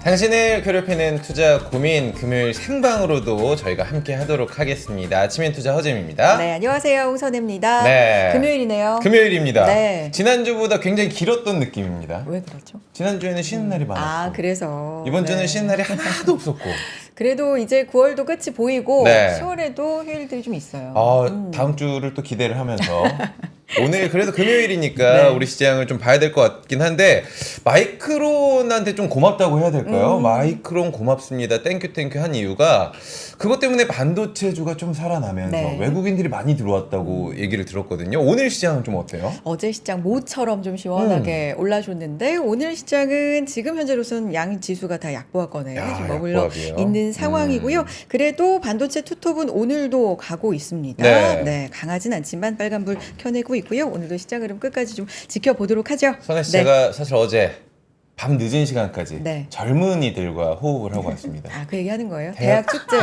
당신을 괴롭히는 투자 고민 금요일 생방으로도 저희가 함께 하도록 하겠습니다. 아침엔 투자 허잼입니다. 네, 안녕하세요. 홍선혜입니다. 네. 금요일이네요. 금요일입니다. 네. 지난주보다 굉장히 길었던 느낌입니다. 왜 그렇죠? 지난주에는 쉬는 날이 많았고 아, 그래서. 이번 주는 네. 쉬는 날이 하나도 없었고 그래도 이제 9월도 끝이 보이고 네. 10월에도 휴일들이 좀 있어요. 다음 주를 또 기대를 하면서 오늘 그래도 금요일이니까 네. 우리 시장을 좀 봐야 될 것 같긴 한데 마이크론한테 좀 고맙다고 해야 될까요? 마이크론 고맙습니다. 땡큐 한 이유가 그것 때문에 반도체주가 좀 살아나면서 네. 외국인들이 많이 들어왔다고 얘기를 들었거든요. 오늘 시장은 좀 어때요? 어제 시장 모처럼 좀 시원하게 올라줬는데 오늘 시장은 지금 현재로서는 양 지수가 다 약보합권에 야, 지금 머물러 약보합이에요? 있는 상황이고요. 그래도 반도체 투톱은 오늘도 가고 있습니다. 네. 강하진 않지만 빨간불 켜내고 있고요. 오늘도 시장 흐름 끝까지 좀 지켜보도록 하죠. 선혜 씨 네. 제가 사실 어제 밤 늦은 시간까지 네. 젊은이들과 호흡을 하고 왔습니다. 아, 그 얘기하는 거예요? 대학 축제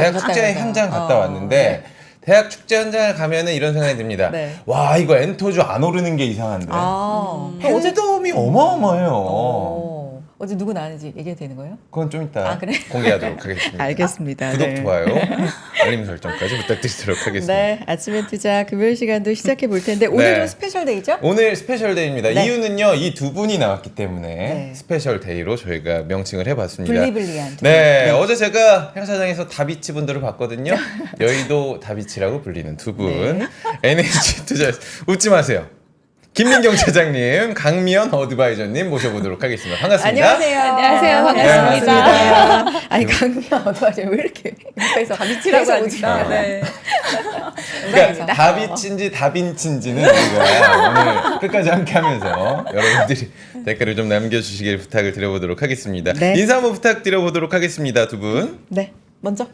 현장 갔다 왔는데 대학 축제 현장을 가면은 이런 생각이 듭니다. 네. 와 이거 엔터주 안 오르는 게 이상한데 팬덤이 어마어마해요. 어제 누구 나왔는지 얘기해도 되는 거예요? 그건 좀 이따 아, 그래? 공개하도록 하겠습니다. 알겠습니다. 구독, 네. 좋아요, 알림 설정까지 부탁드리도록 하겠습니다. 네, 아침엔 투자 금요일 시간도 시작해 볼 텐데 오늘은 네. 스페셜 데이죠? 오늘 스페셜 데이입니다. 네. 이유는요, 이 두 분이 나왔기 때문에 네. 스페셜 데이로 저희가 명칭을 해봤습니다. 블리블리한. 네, 어제 제가 행사장에서 다비치 분들을 봤거든요. 여의도 다비치라고 불리는 두 분. 네. NH 투자 웃지 마세요. 김민경 차장님, 강미연 어드바이저님 모셔보도록 하겠습니다. 반갑습니다. 안녕하세요. 안녕하세요. 반갑습니다. 아니 강미연 어떡하죠? 왜 이렇게 옆에서 다비치라고 하니까. 하니까. 네. 그러니까 다비치인지 다빈치인지는 우리가 오늘 끝까지 함께하면서 여러분들이 댓글을 좀 남겨주시길 부탁을 드려보도록 하겠습니다. 네. 인사 한번 부탁드려보도록 하겠습니다, 두 분. 네, 먼저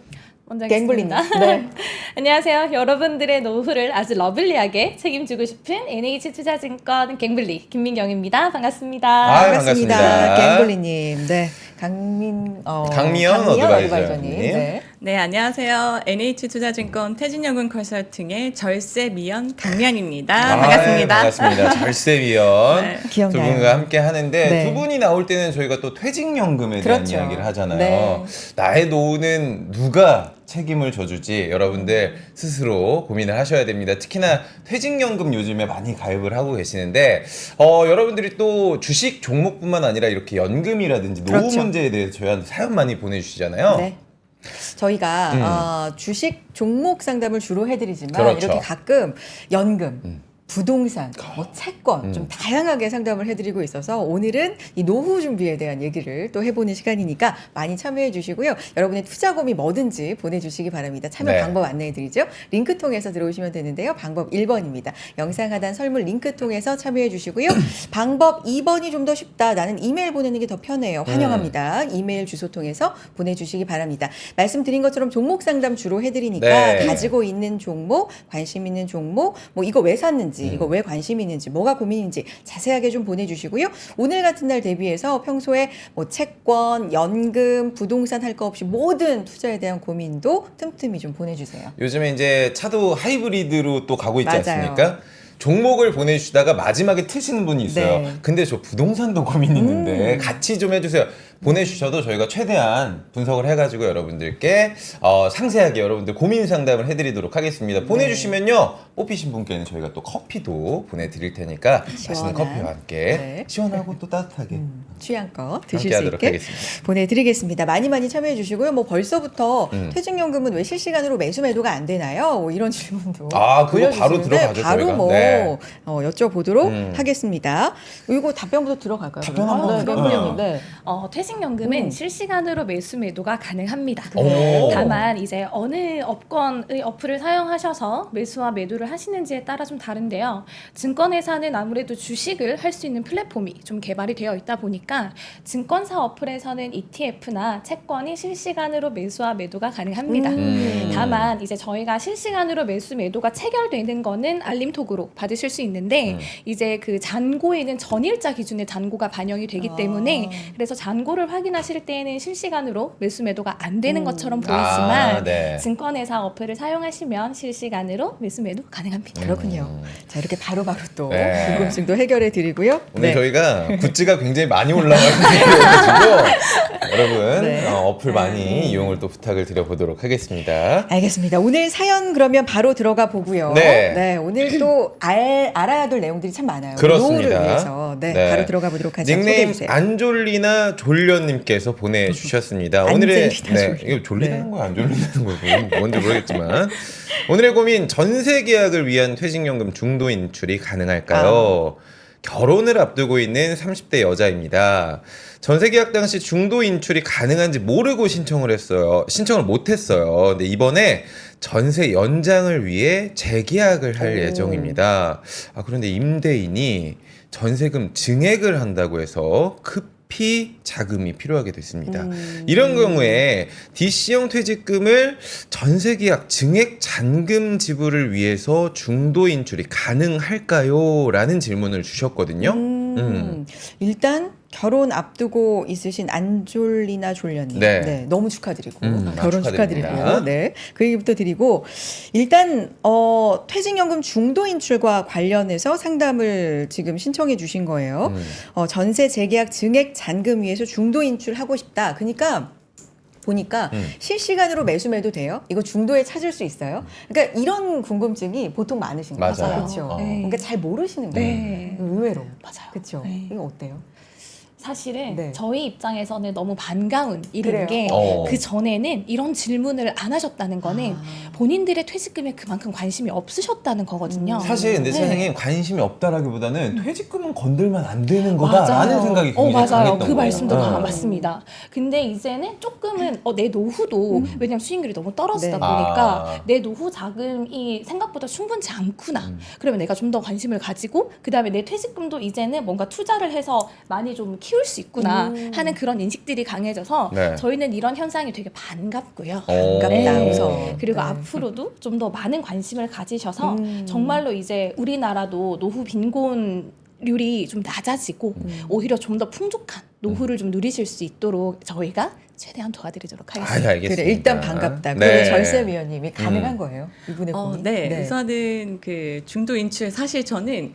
먼저 갱블리님. 하겠습니다. 네. 안녕하세요. 여러분들의 노후를 아주 러블리하게 책임지고 싶은 NH투자증권 갱블리 김민경입니다. 반갑습니다. 아유, 반갑습니다. 반갑습니다. 갱블리님. 네, 강미연 어드바이저님. 네. 네, 안녕하세요. NH투자증권 태진여금 컨설팅의 절세 미연 강미연입니다. 반갑습니다. 반갑습니다. 절세위원 네. 두 기억나요. 분과 함께 하는데 네. 두 분이 나올 때는 저희가 또 퇴직연금에 대한 그렇죠. 이야기를 하잖아요. 네. 나의 노후는 누가 책임을 져주지 여러분들 스스로 고민을 하셔야 됩니다. 특히나 퇴직연금 요즘에 많이 가입을 하고 계시는데 여러분들이 또 주식 종목뿐만 아니라 이렇게 연금이라든지 노후 그렇죠. 문제에 대해서 저희한테 사연 많이 보내주시잖아요. 네. 저희가 주식 종목 상담을 주로 해드리지만 그렇죠. 이렇게 가끔 연금, 부동산, 뭐 채권 좀 다양하게 상담을 해드리고 있어서 오늘은 이 노후 준비에 대한 얘기를 또 해보는 시간이니까 많이 참여해 주시고요. 여러분의 투자 고민 뭐든지 보내주시기 바랍니다. 참여 네. 방법 안내해드리죠. 링크 통해서 들어오시면 되는데요. 방법 1번입니다. 영상 하단 설문 링크 통해서 참여해 주시고요. 방법 2번이 좀 더 쉽다. 나는 이메일 보내는 게 더 편해요. 환영합니다. 이메일 주소 통해서 보내주시기 바랍니다. 말씀드린 것처럼 종목 상담 주로 해드리니까 네. 가지고 있는 종목, 관심 있는 종목, 뭐 이거 왜 샀는지, 이거 왜 관심 있는지, 뭐가 고민인지 자세하게 좀 보내주시고요. 오늘 같은 날 대비해서 평소에 뭐 채권, 연금, 부동산 할 거 없이 모든 투자에 대한 고민도 틈틈이 좀 보내주세요. 요즘에 이제 차도 하이브리드로 또 가고 있지 맞아요. 않습니까? 종목을 보내주시다가 마지막에 트시는 분이 있어요. 네. 근데 저 부동산도 고민 있는데 같이 좀 해주세요. 보내주셔도 저희가 최대한 분석을 해가지고 여러분들께 상세하게 여러분들 고민 상담을 해드리도록 하겠습니다. 보내주시면요 뽑히신 분께는 저희가 또 커피도 보내드릴 테니까 맛있는 시원한. 커피와 함께 네. 시원하고 또 따뜻하게 취향껏 드실 수 함께하도록 있게 하겠습니다. 보내드리겠습니다. 많이 참여해 주시고요. 뭐 벌써부터 퇴직연금은 왜 실시간으로 매수 매도가 안 되나요? 뭐 이런 질문도 아, 그거 바로 올려주시는데 들어가죠, 바로 저희가. 뭐 네. 여쭤보도록 하겠습니다. 이거 답변부터 들어갈까요? 답변 그러면? 한번 네, 들어가요. 갱블리님. 네. 퇴직연금은 실시간으로 매수 매도가 가능합니다. 오. 다만 이제 어느 업권의 어플을 사용하셔서 매수와 매도를 하시는지에 따라 좀 다른데요. 증권회사는 아무래도 주식을 할 수 있는 플랫폼이 좀 개발이 되어 있다 보니까 증권사 어플에서는 ETF나 채권이 실시간으로 매수와 매도가 가능합니다. 다만 이제 저희가 실시간으로 매수 매도가 체결되는 거는 알림톡으로 받으실 수 있는데 이제 그 잔고에는 전일자 기준의 잔고가 반영이 되기 때문에 그래서 잔고 정보를 확인하실 때에는 실시간으로 매수 매도가 안 되는 것처럼 보이지만 네. 증권회사 어플을 사용하시면 실시간으로 매수 매도 가능합니다. 그렇군요. 자, 이렇게 바로바로 또 네. 궁금증도 해결해 드리고요. 오늘 네. 저희가 굿즈가 굉장히 많이 올라와 있어가지고 여러분 네. 어플 많이 이용을 또 부탁을 드려보도록 하겠습니다. 알겠습니다. 오늘 사연 그러면 바로 들어가 보고요. 네. 오늘 또 알아야 될 내용들이 참 많아요. 그렇습니다. 노후를 위해서 네. 바로 들어가 보도록 하죠. 소개해 닉네임 주세요. 안졸리나 졸려님께서 보내주셨습니다. 오늘의 안졸리나 졸려. 이거 졸리다는 네. 거야, 안 졸리다는 거고 뭔지 모르겠지만 오늘의 고민 전세 계약을 위한 퇴직연금 중도 인출이 가능할까요? 결혼을 앞두고 있는 30대 여자입니다. 전세 계약 당시 중도 인출이 가능한지 모르고 신청을 했어요. 신청을 못 했어요. 근데 이번에 전세 연장을 위해 재계약을 할 예정입니다. 그런데 임대인이 전세금 증액을 한다고 해서 급히 자금이 필요하게 됐습니다. 이런 경우에 DC형 퇴직금을 전세계약 증액 잔금 지불을 위해서 중도 인출이 가능할까요? 라는 질문을 주셨거든요. 일단 결혼 앞두고 있으신 안졸리나 졸려님, 네. 너무 축하드리고 축하드립니다. 결혼 축하드리고요. 네, 그 얘기부터 드리고 일단 퇴직연금 중도 인출과 관련해서 상담을 지금 신청해 주신 거예요. 전세 재계약 증액 잔금 위해서 중도 인출하고 싶다. 그러니까. 보니까 실시간으로 매수 매도 돼요? 이거 중도에 찾을 수 있어요? 그러니까 이런 궁금증이 보통 많으신 거죠. 맞아요. 그렇죠. 네. 그러니까 잘 모르시는 거예요. 네. 의외로. 맞아요. 그렇죠. 네. 이거 어때요? 사실은 네. 저희 입장에서는 너무 반가운 그래요? 일인 게 그 전에는 이런 질문을 안 하셨다는 거는 본인들의 퇴직금에 그만큼 관심이 없으셨다는 거거든요. 사실 근데 네. 선생님 관심이 없다라기보다는 퇴직금은 건들면 안 되는 거다라는 맞아요. 생각이 굉장히 맞아요. 강했던 그 거예요. 말씀도 네. 맞습니다. 근데 이제는 조금은 내 노후도 왜냐면 수익률이 너무 떨어지다 네. 보니까 내 노후 자금이 생각보다 충분치 않구나. 그러면 내가 좀 더 관심을 가지고 그다음에 내 퇴직금도 이제는 뭔가 투자를 해서 많이 좀 키울 수 있구나 하는 그런 인식들이 강해져서 네. 저희는 이런 현상이 되게 반갑고요. 반갑다, 네. 우선. 그리고 네. 앞으로도 좀 더 많은 관심을 가지셔서 정말로 이제 우리나라도 노후 빈곤율이 좀 낮아지고 오히려 좀 더 풍족한 노후를 좀 누리실 수 있도록 저희가 최대한 도와드리도록 하겠습니다. 알겠습니다. 그래, 일단 반갑다. 네. 그러면 절세위원님이 가능한 거예요? 이분의 고민? 네. 우선은 그 중도 인출 사실 저는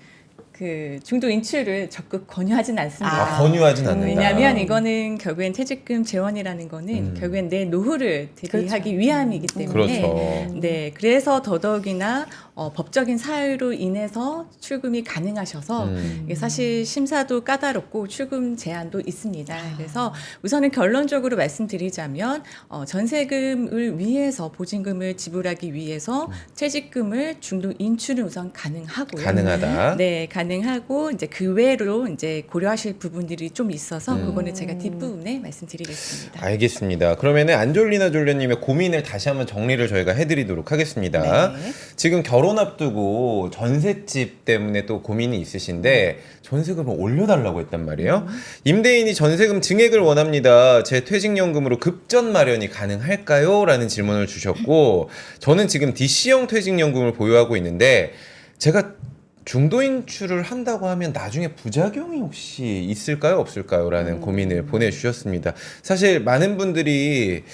그 중도 인출을 적극 권유하진 않습니다. 권유하진 않는다. 왜냐하면 이거는 결국엔 퇴직금 재원이라는 거는 결국엔 내 노후를 대비하기 위함이기 때문에 그렇죠. 네 그래서 더더욱이나 법적인 사유로 인해서 출금이 가능하셔서 이게 사실 심사도 까다롭고 출금 제한도 있습니다. 그래서 우선은 결론적으로 말씀드리자면 전세금을 위해서 보증금을 지불하기 위해서 퇴직금을 중도 인출은 우선 가능하고요. 가능하다. 네, 가능하고 이제 그 외로 이제 고려하실 부분들이 좀 있어서 그거는 제가 뒷부분에 말씀드리겠습니다. 알겠습니다. 그러면은 안졸리나 졸려님의 고민을 다시 한번 정리를 저희가 해드리도록 하겠습니다. 네. 지금 결혼 앞두고 전셋집 때문에 또 고민이 있으신데 전세금을 올려달라고 했단 말이에요. 임대인이 전세금 증액을 원합니다. 제 퇴직연금으로 급전 마련이 가능할까요? 라는 질문을 주셨고 저는 지금 DC형 퇴직연금을 보유하고 있는데 제가 중도 인출을 한다고 하면 나중에 부작용이 혹시 있을까요? 없을까요? 라는 고민을 보내주셨습니다. 사실 많은 분들이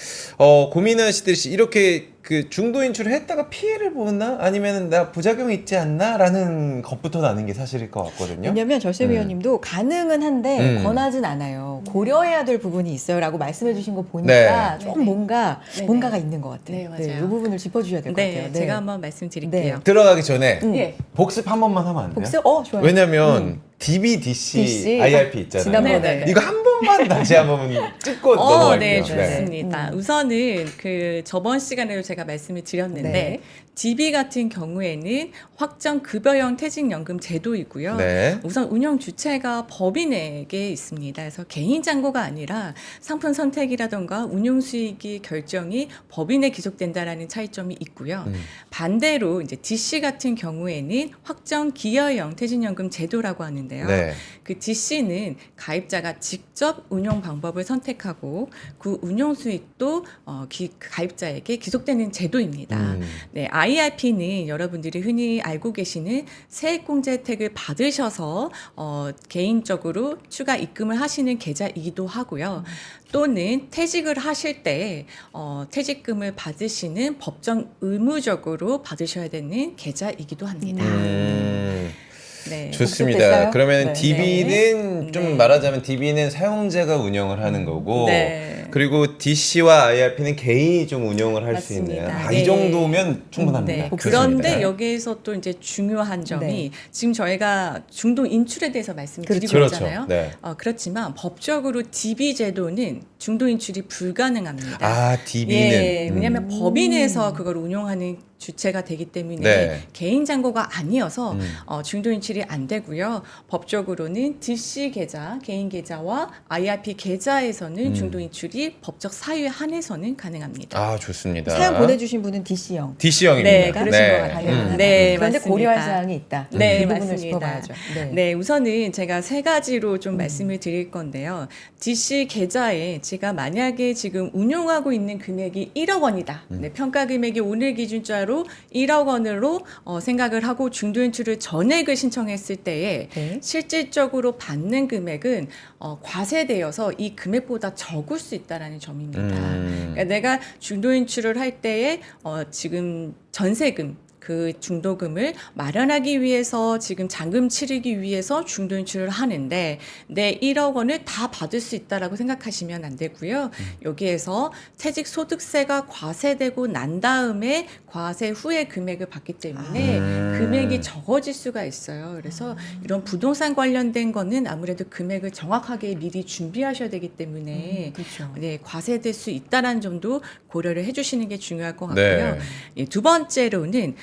고민하시듯이 이렇게 그 중도 인출을 했다가 피해를 보나? 아니면 나 부작용이 있지 않나? 라는 것부터 나는 게 사실일 것 같거든요. 왜냐면 절세위원님도 가능은 한데 음. 권하진 않아요. 고려해야 될 부분이 있어요라고 말씀해 주신 거 보니까 네. 좀 뭔가가 네네. 뭔가가 있는 것 같아요. 네, 맞아요. 이 부분을 짚어주셔야 될 것 네, 같아요. 제가 한번 말씀드릴게요. 들어가기 전에 예. 복습 한 번만 하면 안 돼요? 복습? 좋아요. 왜냐면 DB/DC DC. IRP 있잖아요. 지난번에. 네, 네. 이거 한 번만 다시 한번 찍고 넘어갈게요. 네, 좋습니다. 우선은 그 저번 시간에도 제가 말씀을 드렸는데 네. DB 같은 경우에는 확정 급여형 퇴직연금 제도이고요. 네. 우선 운영 주체가 법인에게 있습니다. 그래서 개인 잔고가 아니라 상품 선택이라던가 운용 수익이 결정이 법인에 기속된다라는 차이점이 있고요. 반대로 이제 DC 같은 경우에는 확정 기여형 퇴직연금 제도라고 하는데요. 네. 그 DC는 가입자가 직접 직접 운용 방법을 선택하고 그 운용 수익도 가입자에게 기속되는 제도입니다. 네, IRP는 여러분들이 흔히 알고 계시는 세액공제 혜택을 받으셔서 개인적으로 추가 입금을 하시는 계좌이기도 하고요. 또는 퇴직을 하실 때 퇴직금을 받으시는 법정 의무적으로 받으셔야 되는 계좌이기도 합니다. 네. 좋습니다. 됐어요? 그러면 네. DB는 좀 네. 말하자면 DB는 사용자가 운영을 하는 거고 네. 그리고 DC와 IRP는 개인이 좀 운영을 할 수 있는 맞습니다. 이 네. 정도면 충분합니다. 네. 좋습니다. 그런데 여기에서 또 이제 중요한 점이 네. 지금 저희가 중도 인출에 대해서 말씀을 드리고 그렇죠. 있잖아요. 네. 그렇지만 법적으로 DB 제도는 중도 인출이 불가능합니다. 아, DB는 예, 왜냐하면 법인에서 그걸 운용하는 주체가 되기 때문에 네. 개인 잔고가 아니어서 중도 인출이 안 되고요. 법적으로는 DC 계좌, 개인 계좌와 IRP 계좌에서는 중도 인출이 법적 사유에 한해서는 가능합니다. 아, 좋습니다. 사연 보내주신 분은 DC형. DC형입니다. 네, 그러신 것 같아요. 네, 네, 그런데 맞습니다. 고려할 사항이 있다. 네, 이 부분을 맞습니다. 짚어봐야죠. 네, 우선은 제가 세 가지로 좀 말씀을 드릴 건데요. DC 계좌에 제가 만약에 지금 운용하고 있는 금액이 1억 원이다. 네, 평가 금액이 오늘 기준자로 1억 원으로 생각을 하고 중도인출을 전액을 신청했을 때에 네. 실질적으로 받는 금액은 과세되어서 이 금액보다 적을 수 있다라는 점입니다. 그러니까 내가 중도인출을 할 때에 지금 전세금 그 중도금을 마련하기 위해서 지금 잔금 치르기 위해서 중도인출을 하는데 내 1억 원을 다 받을 수 있다라고 생각하시면 안 되고요. 여기에서 퇴직소득세가 과세되고 난 다음에 과세 후에 금액을 받기 때문에 금액이 적어질 수가 있어요. 그래서 이런 부동산 관련된 거는 아무래도 금액을 정확하게 미리 준비하셔야 되기 때문에 그렇죠. 네, 과세될 수 있다라는 점도 고려를 해주시는 게 중요할 것 네. 같고요. 예, 두 번째로는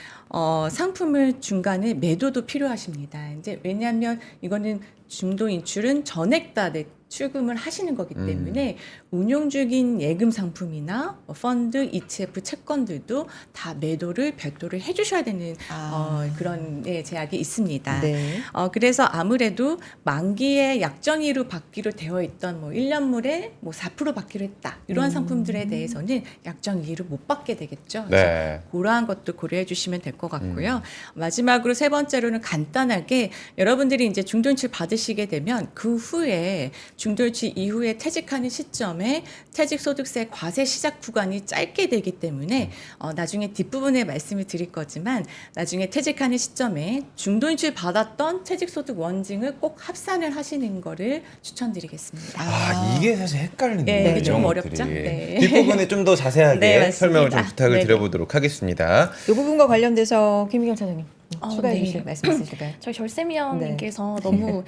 상품을 중간에 매도도 필요하십니다. 이제 왜냐하면 이거는 중도 인출은 전액 다 출금을 하시는 거기 때문에 운용 중인 예금 상품이나 펀드, ETF, 채권들도 다 매도를 별도를 해주셔야 되는 그런 제약이 있습니다. 네. 그래서 아무래도 만기에 약정이로 받기로 되어 있던 1년물에 4% 받기로 했다. 이러한 상품들에 대해서는 약정이로 못 받게 되겠죠. 그래서 네. 그러한 것도 고려해 주시면 될 것 같고요. 마지막으로 세 번째로는 간단하게 여러분들이 이제 중도인출 받으시게 되면 그 후에 중도인출 이후에 퇴직하는 시점에 퇴직소득세 과세 시작 구간이 짧게 되기 때문에 나중에 뒷부분에 말씀을 드릴 거지만 나중에 퇴직하는 시점에 중도인출 받았던 퇴직소득 원증을 꼭 합산을 하시는 거를 추천드리겠습니다. 이게 사실 헷갈리는 네, 거예요. 이게 좀 이런 어렵죠? 것들이. 네. 뒷부분에 좀 더 자세하게 네, 맞습니다. 설명을 좀 부탁을 네. 드려보도록 하겠습니다. 이 부분과 관련돼서 김미경 차장님 추가해 네. 주실 말씀 있으실까요? 저희 절세미영님께서 너무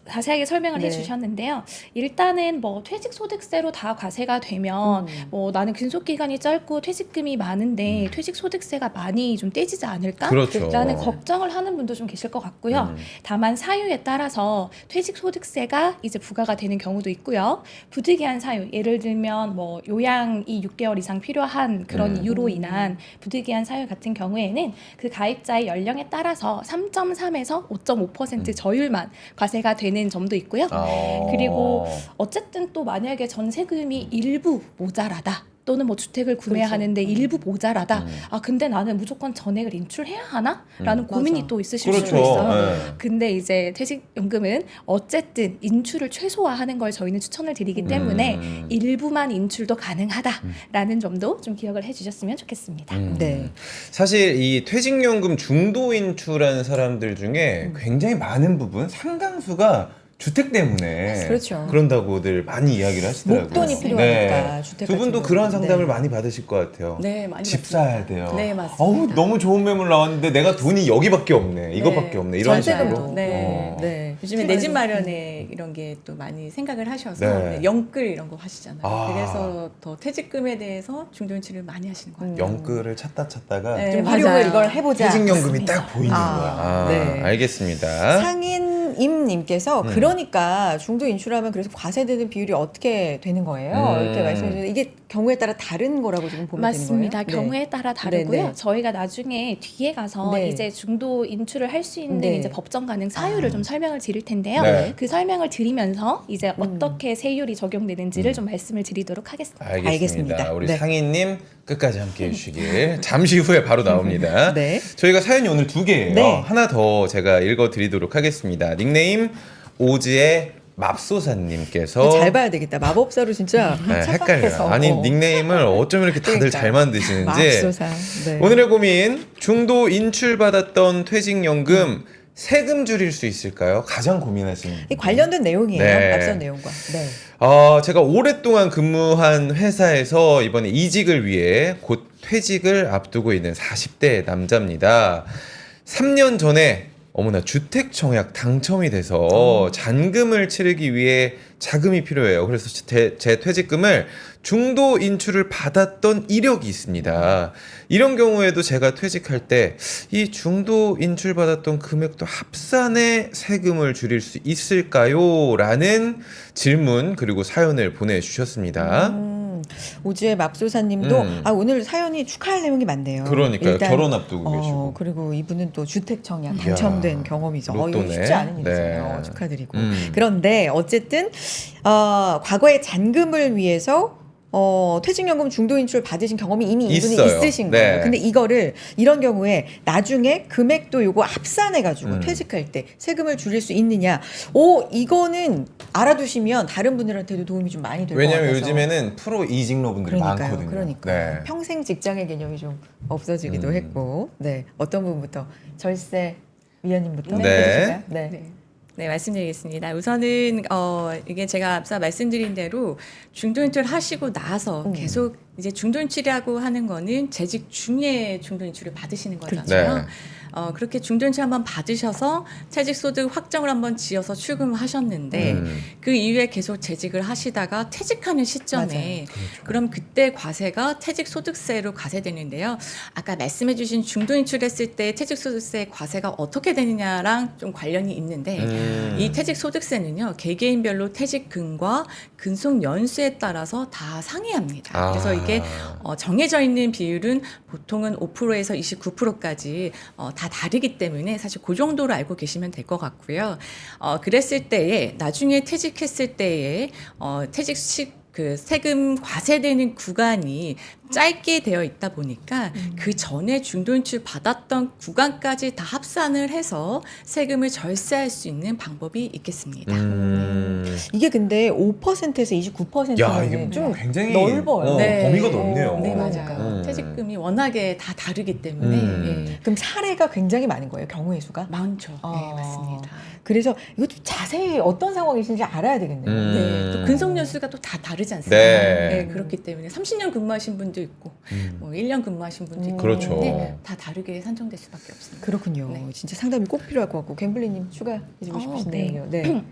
자세하게 설명을 네. 해주셨는데요. 일단은 퇴직소득세로 다 과세가 되면 나는 근속기간이 짧고 퇴직금이 많은데 퇴직소득세가 많이 좀 떼지지 않을까? 그렇죠. 라는 걱정을 하는 분도 좀 계실 것 같고요. 다만 사유에 따라서 퇴직소득세가 이제 부과가 되는 경우도 있고요. 부득이한 사유, 예를 들면 요양이 6개월 이상 필요한 그런 이유로 인한 부득이한 사유 같은 경우에는 그 가입자의 연령에 따라서 3.3에서 5.5% 저율만 과세가 되는 점도 있고요. 그리고 어쨌든 또 만약에 전세금이 일부 모자라다. 또는 주택을 구매하는데 일부 모자라다. 근데 나는 무조건 전액을 인출해야 하나? 라는 고민이 또 있으실 수도 그렇죠. 있어요. 네. 근데 이제 퇴직연금은 어쨌든 인출을 최소화하는 걸 저희는 추천을 드리기 때문에 일부만 인출도 가능하다라는 점도 좀 기억을 해주셨으면 좋겠습니다. 네. 사실 이 퇴직연금 중도 인출한 사람들 중에 굉장히 많은 부분, 상당수가 주택 때문에 그렇죠. 그런다고들 많이 이야기를 하시더라고요. 목돈이 필요하니까 주택 두 분도 같은 그런 경우는. 상담을 네. 많이 받으실 것 같아요. 네, 많이 집 받습니다. 사야 돼요. 네, 맞습니다. 어우, 너무 좋은 매물 나왔는데 내가 돈이 여기밖에 없네. 이것밖에 없네. 이런 전세금도. 식으로. 네. 네. 요즘에 내 집 마련에 이런 게 또 많이 생각을 하셔서 네. 영끌 이런 거 하시잖아요. 아. 그래서 더 퇴직금에 대해서 중도인출을 많이 하시는 것 같아요. 영끌을 찾다가 네, 좀 맞아요. 활용을 이걸 해보자. 퇴직연금이 딱 보이는 아, 거야. 네. 알겠습니다. 상인 김윤임님께서 그러니까 중도 인출하면 그래서 과세되는 비율이 어떻게 되는 거예요? 이렇게 말씀해 주셨는데 이게 경우에 따라 다른 거라고 지금 보면 맞습니다. 되는 거예요? 경우에 따라 다르고요. 네, 네. 저희가 나중에 뒤에 가서 네. 이제 중도 인출을 할 수 있는 네. 이제 법정 가능 사유를 좀 설명을 드릴 텐데요. 네. 그 설명을 드리면서 이제 어떻게 세율이 적용되는지를 좀 말씀을 드리도록 하겠습니다. 알겠습니다. 우리 네. 상희님 끝까지 함께해 주시길. 잠시 후에 바로 나옵니다. 네. 저희가 사연이 오늘 2개예요. 네. 하나 더 제가 읽어드리도록 하겠습니다. 닉네임 오지의 맙소사님께서 잘 봐야 되겠다. 마법사로 진짜 네, 착각해서. 헷갈려요. 아니 닉네임을 어쩜 이렇게 다들 그러니까요. 잘 만드시는지. 맙소사. 네. 오늘의 고민, 중도 인출받았던 퇴직연금 세금 줄일 수 있을까요? 가장 고민하시는 이 관련된 내용이에요. 네. 앞선 내용과. 네. 제가 오랫동안 근무한 회사에서 이번에 이직을 위해 곧 퇴직을 앞두고 있는 40대 남자입니다. 3년 전에 어머나 주택 청약 당첨이 돼서 잔금을 치르기 위해 자금이 필요해요. 그래서 제 퇴직금을 중도 인출을 받았던 이력이 있습니다. 이런 경우에도 제가 퇴직할 때 이 중도 인출 받았던 금액도 합산해 세금을 줄일 수 있을까요? 라는 질문 그리고 사연을 보내주셨습니다. 오지의 맙소사님도 음. 오늘 사연이 축하할 내용이 많네요. 그러니까요. 일단, 결혼 앞두고 계시고. 그리고 이분은 또 주택 청약 이야, 당첨된 경험이 있어. 이거 로또네. 쉽지 않은 일이잖아요. 네. 축하드리고. 음. 그런데 어쨌든 과거에 잔금을 위해서 퇴직연금 중도 인출 받으신 경험이 이미 이분이 있어요. 있으신 네. 거예요. 근데 이거를 이런 경우에 나중에 금액도 요거 합산해가지고 퇴직할 때 세금을 줄일 수 있느냐? 이거는 알아두시면 다른 분들한테도 도움이 좀 많이 될 것 같아서. 왜냐면 요즘에는 프로 이직러분들이 많거든요. 그러니까 네. 평생 직장의 개념이 좀 없어지기도 음. 했고, 네 어떤 분부터 절세 위원님부터 네. 해주실까요? 네. 네. 네, 말씀드리겠습니다. 우선은 이게 제가 앞서 말씀드린 대로 중도인출 하시고 나서 계속 이제 중도인출이라고 하는 거는 재직 중에 중도인출을 받으시는 거잖아요. 네. 그렇게 중도인출 한번 받으셔서 퇴직소득 확정을 한번 지어서 출금을 하셨는데 그 이후에 계속 재직을 하시다가 퇴직하는 시점에 그럼 그때 과세가 퇴직소득세로 과세되는데요. 아까 말씀해주신 중도인출했을 때 퇴직소득세 과세가 어떻게 되느냐랑 좀 관련이 있는데 이 퇴직소득세는요 개개인별로 퇴직금과 근속 연수에 따라서 다 상이합니다. 그래서 이게 정해져 있는 비율은 보통은 5%에서 29%까지 다 다르기 때문에 사실 그 정도로 알고 계시면 될 것 같고요. 그랬을 때에 나중에 퇴직했을 때에 그 세금 과세되는 구간이 짧게 되어 있다 보니까 그 전에 중도인출 받았던 구간까지 다 합산을 해서 세금을 절세할 수 있는 방법이 있겠습니다. 이게 근데 5%에서 29%는 야, 이게 좀 굉장히 넓어요. 범위가 넓네요. 네, 맞아요. 퇴직금이 워낙에 다 다르기 때문에 예. 그럼 사례가 굉장히 많은 거예요. 경우의 수가. 많죠. 네, 맞습니다. 그래서 이것도 자세히 어떤 상황이신지 알아야 되겠네요. 네, 또 근속연수가 또 다 다르지 않습니까? 네. 그렇기 때문에 30년 근무하신 분도 있고, 뭐 1년 근무하신 분도 있고, 그렇죠. 때문에 다 다르게 산정될 수밖에 없습니다. 그렇군요. 네. 진짜 상담이 꼭 필요할 것 같고, 갱블리님 추가해주고 싶으신 네. 내용이요. 네.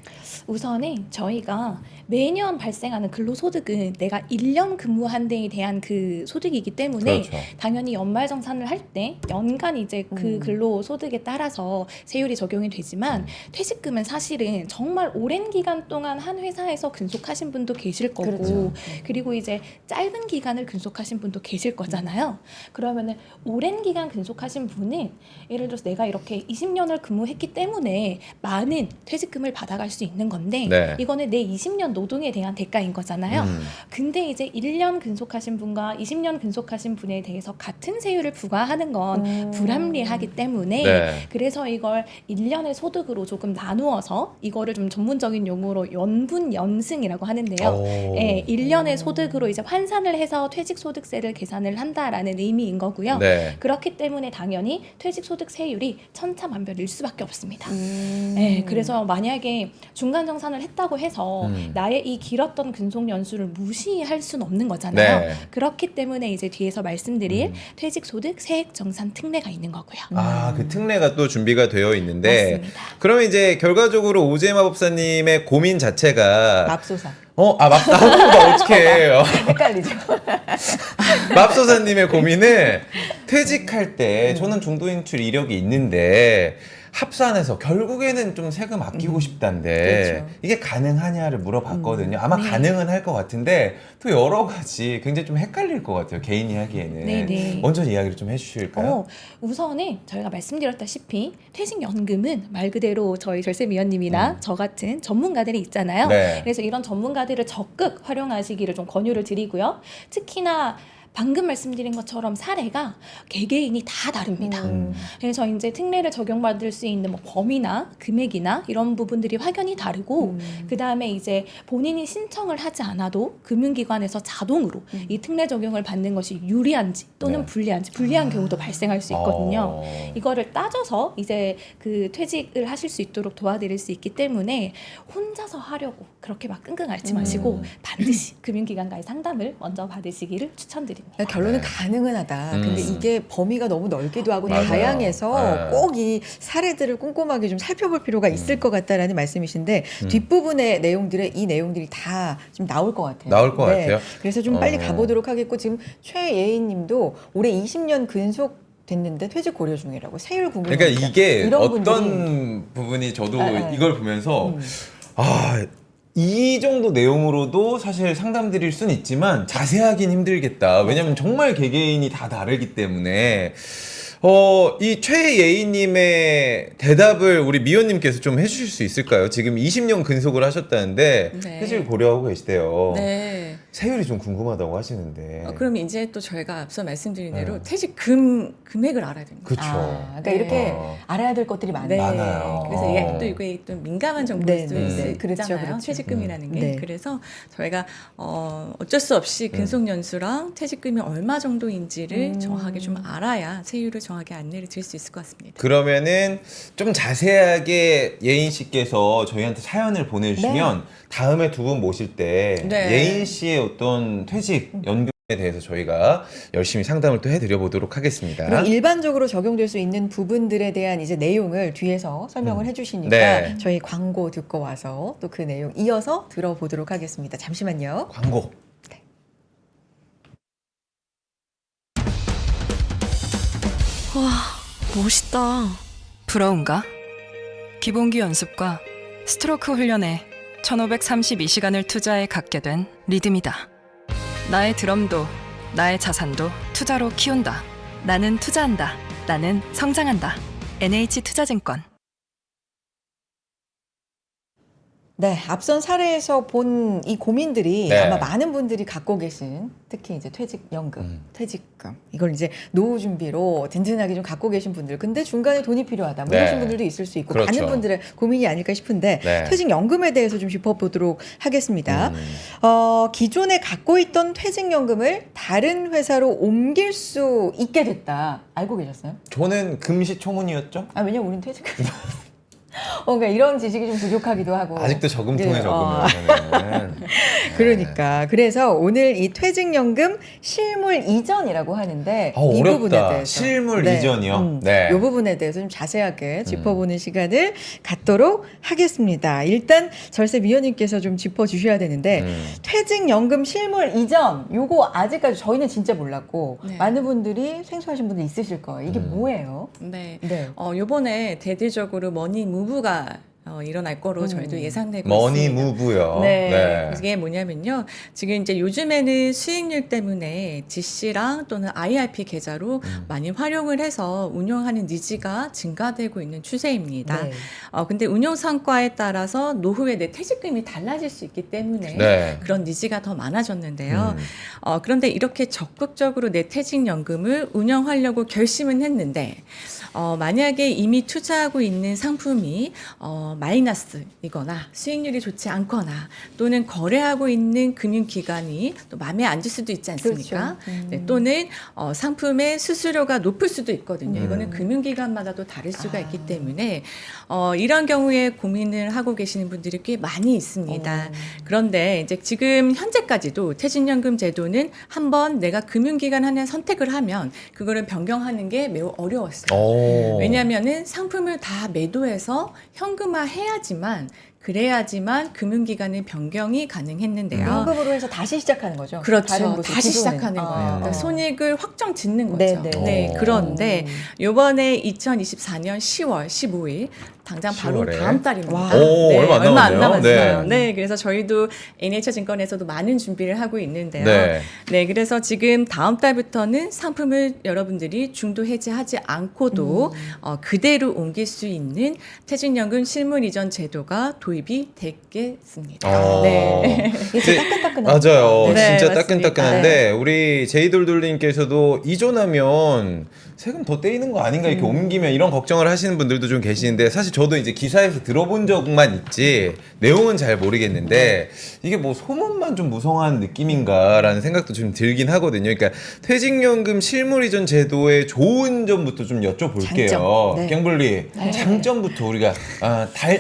우선은 저희가 매년 발생하는 근로소득은 내가 1년 근무한 데에 대한 그 소득이기 때문에 그렇죠. 당연히 연말정산을 할 때 연간 이제 그 근로소득에 따라서 세율이 적용이 되지만 퇴직금은 사실은 정말 오랜 기간 동안 한 회사에서 근속하신 분도 계실 거고 그렇죠. 그리고 이제 짧은 기간을 근속하신 분도 계실 거잖아요. 그러면은 오랜 기간 근속하신 분은 예를 들어서 내가 이렇게 20년을 근무했기 때문에 많은 퇴직금을 받아갈 수 있는 건데 네. 이거는 내 20년 노동에 대한 대가인 거잖아요. 근데 이제 1년 근속하신 분과 20년 근속하신 분에 대해서 같은 세율을 부과하는 건 불합리하기 때문에 네. 그래서 이걸 1년의 소득으로 조금 나누어서 이거를 좀 전문적인 용어로 연분연승이라고 하는데요. 예, 1년의 소득으로 이제 환산을 해서 퇴직소득세를 계산을 한다라는 의미인 거고요. 네. 그렇기 때문에 당연히 퇴직소득세율이 천차만별일 수밖에 없습니다. 네, 그래서 만약에 중간정산을 했다고 해서 나의 이 길었던 근속 연수를 무시할 수는 없는 거잖아요. 네. 그렇기 때문에 이제 뒤에서 말씀드릴 퇴직소득 세액정산 특례가 있는 거고요. 그 특례가 또 준비가 되어 있는데 맞습니다. 그러면 이제 결과적으로 오제 마법사님의 고민 자체가 맙소사. 나 어떻게 해요? 헷갈리죠. 맙소사님의 고민은 퇴직할 때 저는 중도인출 이력이 있는데 합산해서 결국에는 좀 세금 아끼고 싶다는데 그렇죠. 이게 가능하냐를 물어봤거든요. 아마 가능은 할 것 같은데 또 여러 가지 굉장히 좀 헷갈릴 것 같아요. 개인이 하기에는. 네네. 먼저 이야기를 좀 해주실까요? 우선은 저희가 말씀드렸다시피 퇴직연금은 말 그대로 저희 절세위원님이나 저 같은 전문가들이 있잖아요. 네. 그래서 이런 전문가들을 적극 활용하시기를 좀 권유를 드리고요. 특히나 방금 말씀드린 것처럼 사례가 개개인이 다 다릅니다. 그래서 이제 특례를 적용받을 수 있는 뭐 범위나 금액이나 이런 부분들이 확연히 다르고 그 다음에 이제 본인이 신청을 하지 않아도 금융기관에서 자동으로 이 특례 적용을 받는 것이 유리한지 또는 네. 불리한지 불리한 경우도 발생할 수 있거든요. 어. 이거를 따져서 이제 그 퇴직을 하실 수 있도록 도와드릴 수 있기 때문에 혼자서 하려고 그렇게 막 끙끙 앓지 마시고 반드시 금융기관과의 상담을 먼저 받으시기를 추천드립니다. 그러니까 결론은 네. 가능은 하다. 근데 이게 범위가 너무 넓기도 하고 맞아요. 다양해서 네. 꼭 이 사례들을 꼼꼼하게 좀 살펴볼 필요가 있을 것 같다라는 말씀이신데 뒷부분의 내용들에 이 내용들이 다 좀 나올 것 같아요. 나올 것 같아요? 그래서 좀 빨리 어. 가보도록 하겠고 지금 최예인 님도 올해 20년 근속 됐는데 퇴직 고려 중이라고 세율 궁금합니다. 그러니까 이게 이런 어떤 부분이 저도 네. 이걸 보면서 이 정도 내용으로도 사실 상담 드릴 수는 있지만 자세하긴 힘들겠다. 왜냐면 정말 개개인이 다 다르기 때문에 이 최예희님의 대답을 우리 미연님께서 좀 해주실 수 있을까요? 지금 20년 근속을 하셨다는데 네. 퇴직을 고려하고 계시대요. 네. 세율이 좀 궁금하다고 하시는데. 그럼 이제 또 저희가 앞서 말씀드린 대로 네. 퇴직 금액을 알아야 됩니다. 그쵸. 그러니까 네. 이렇게 알아야 될 것들이 네. 많아요. 그래서 이게 또 민감한 정보일 수도 네, 네. 그렇죠, 있잖아요. 그렇죠. 퇴직금이라는 게. 네. 그래서 저희가 어쩔 수 없이 근속 연수랑 퇴직금이 얼마 정도인지를 정확하게 좀 알아야 세율을 정확하게 안내를 드릴 수 있을 것 같습니다. 그러면은 좀 자세하게 예인 씨께서 저희한테 사연을 보내주시면 다음에 두 분 모실 때 네. 예인 씨의 어떤 퇴직 연금에 대해서 저희가 열심히 상담을 또 해드려 보도록 하겠습니다. 그리고 일반적으로 적용될 수 있는 부분들에 대한 이제 내용을 뒤에서 설명을 해주시니까 네. 저희 광고 듣고 와서 또 그 내용 이어서 들어보도록 하겠습니다. 잠시만요. 광고. 와, 멋있다. 부러운가? 기본기 연습과 스트로크 훈련에 1532시간을 투자해 갖게 된 리듬이다. 나의 드럼도 나의 자산도 투자로 키운다. 나는 투자한다. 나는 성장한다. NH투자증권. 네, 앞선 사례에서 본 이 고민들이 네. 아마 많은 분들이 갖고 계신 특히 이제 퇴직연금, 퇴직금 이걸 이제 노후 준비로 든든하게 좀 갖고 계신 분들 근데 중간에 돈이 필요하다 뭐 네. 이러신 분들도 있을 수 있고 그렇죠. 많은 분들의 고민이 아닐까 싶은데 네. 퇴직연금에 대해서 좀 짚어보도록 하겠습니다. 기존에 갖고 있던 퇴직연금을 다른 회사로 옮길 수 있게 됐다. 알고 계셨어요? 저는 금시초문이었죠? 왜냐면 우린 퇴직금 그러니까 이런 지식이 좀 부족하기도 하고 아직도 저금통에 네, 적으면 그러니까 그래서 오늘 이 퇴직연금 실물 이전이라고 하는데 이 어렵다. 부분에 대해서 실물 이전이요? 네. 이 부분에 대해서 좀 자세하게 짚어보는 시간을 갖도록 하겠습니다. 일단 절세위원님께서 좀 짚어주셔야 되는데 퇴직연금 실물 이전 요거 아직까지 저희는 진짜 몰랐고 네. 많은 분들이 생소하신 분들 있으실 거예요. 이게 뭐예요? 네. 네. 요번에 대대적으로 머니 무브가 일어날 거로 저희도 예상되고 머니 있습니다. 무브요. 네. 이게 뭐냐면요. 지금 이제 요즘에는 수익률 때문에 GC랑 또는 IRP 계좌로 많이 활용을 해서 운용하는 니즈가 증가되고 있는 추세입니다. 네. 근데 운용 성과에 따라서 노후에 내 퇴직금이 달라질 수 있기 때문에 네. 그런 니즈가 더 많아졌는데요. 그런데 이렇게 적극적으로 내 퇴직연금을 운영하려고 결심은 했는데 만약에 이미 투자하고 있는 상품이 마이너스이거나 수익률이 좋지 않거나 또는 거래하고 있는 금융기관이 또 마음에 안 들 수도 있지 않습니까? 그렇죠. 네, 또는 상품의 수수료가 높을 수도 있거든요. 이거는 금융기관마다 도 다를 수가 있기 때문에 이런 경우에 고민을 하고 계시는 분들이 꽤 많이 있습니다. 그런데 이제 지금 현재까지도 퇴직연금 제도는 한번 내가 금융기관 하나 선택을 하면 그거를 변경하는 게 매우 어려웠어요. 왜냐하면은 상품을 다 매도해서 현금화 해야지만 그래야지만 금융기관의 변경이 가능했는데요. 현금으로 해서 다시 시작하는 거죠. 그렇죠. 다른 곳으로 다시 기존은. 시작하는 거예요. 그러니까 어. 손익을 확정 짓는 거죠. 네, 네. 네, 어. 그런데 요번에 2024년 10월 15일 당장 바로 10월에? 다음 달입니다. 와. 오, 얼마 안 남았네요. 남았어요. 네. 네, 그래서 저희도 NH증권에서도 많은 준비를 하고 있는데요. 네. 네, 그래서 지금 다음 달부터는 상품을 여러분들이 중도 해지하지 않고도 그대로 옮길 수 있는 퇴직연금 실물 이전 제도가 도입이 되겠습니다. 네. 이게 따끈따끈한 맞아요. 네, 진짜 맞습니다. 따끈따끈한데 우리 제이돌돌님께서도 이존하면 세금 더 떼이는 거 아닌가 이렇게 옮기면 이런 걱정을 하시는 분들도 좀 계시는데 사실 저도 이제 기사에서 들어본 적만 있지 내용은 잘 모르겠는데 이게 뭐 소문만 좀 무성한 느낌인가라는 생각도 좀 들긴 하거든요. 그러니까 퇴직연금 실물 이전 제도의 좋은 점부터 좀 여쭤볼게요. 장점. 네. 갱블리 장점부터 우리가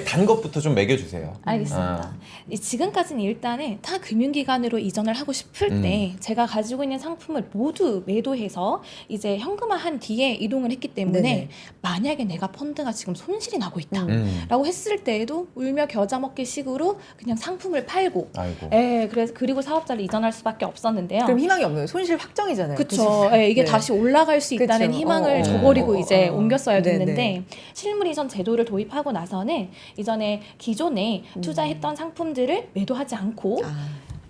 단 것부터 좀 매겨주세요. 알겠습니다. 이 지금까지는 일단은 타 금융기관으로 이전을 하고 싶을 때 제가 가지고 있는 상품을 모두 매도해서 이제 현금화한 뒤에 이동을 했기 때문에 네네. 만약에 내가 펀드가 지금 손실이 나고 있다 음. 라고 했을 때에도 울며 겨자 먹기 식으로 그냥 상품을 팔고 아이고. 그리고 사업자를 이전할 수밖에 없었는데요. 그럼 희망이 없는 거예요. 손실 확정이잖아요. 그쵸. 예, 이게 네. 다시 올라갈 수 있다는 그쵸. 희망을 어, 저버리고 이제 어. 옮겼어야 네네. 됐는데 실물 이전 제도를 도입하고 나서는 이전에 기존에 투자했던 상품들을 매도하지 않고 아.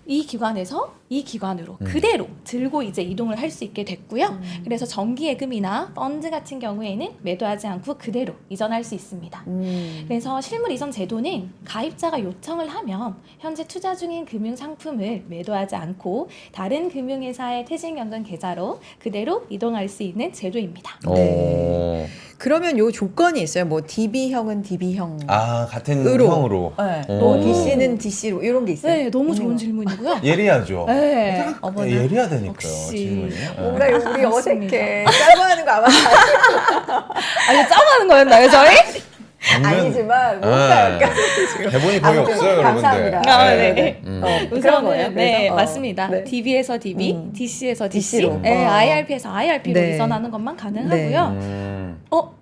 이 기관에서 이 기관으로 그대로 들고 이제 이동을 할 수 있게 됐고요. 그래서 정기예금이나 펀드 같은 경우에는 매도하지 않고 그대로 이전할 수 있습니다. 그래서 실물 이전 제도는 가입자가 요청을 하면 현재 투자 중인 금융 상품을 매도하지 않고 다른 금융회사의 퇴직연금 계좌로 그대로 이동할 수 있는 제도입니다. 어. 그러면 요 조건이 있어요. 뭐 DB형은 DB형. 아 같은 으로. 형으로. 네. 어. 또 DC는 DC로 이런 게 있어요. 네, 너무 있는 좋은 거. 질문이고요. 예리하죠. 네. 어머나. 예리하다니까요. 역시. 질문이. 뭔가 우리 맞습니다. 어색해. 짜고 하는 거 아마 아니, 짜고하는 거였나요, 저희? 아니지만 뭔가 아, 약간 지금. 대본이 거의 아무튼 없어요, 감사합니다. 여러분들. 아, 네. 네. 그런 거예요. 네, 그래서, 맞습니다. 네. DB에서 DB, DC에서 DC, DC로. 네, IRP에서 IRP로 네. 이전하는 것만 가능하고요. 음.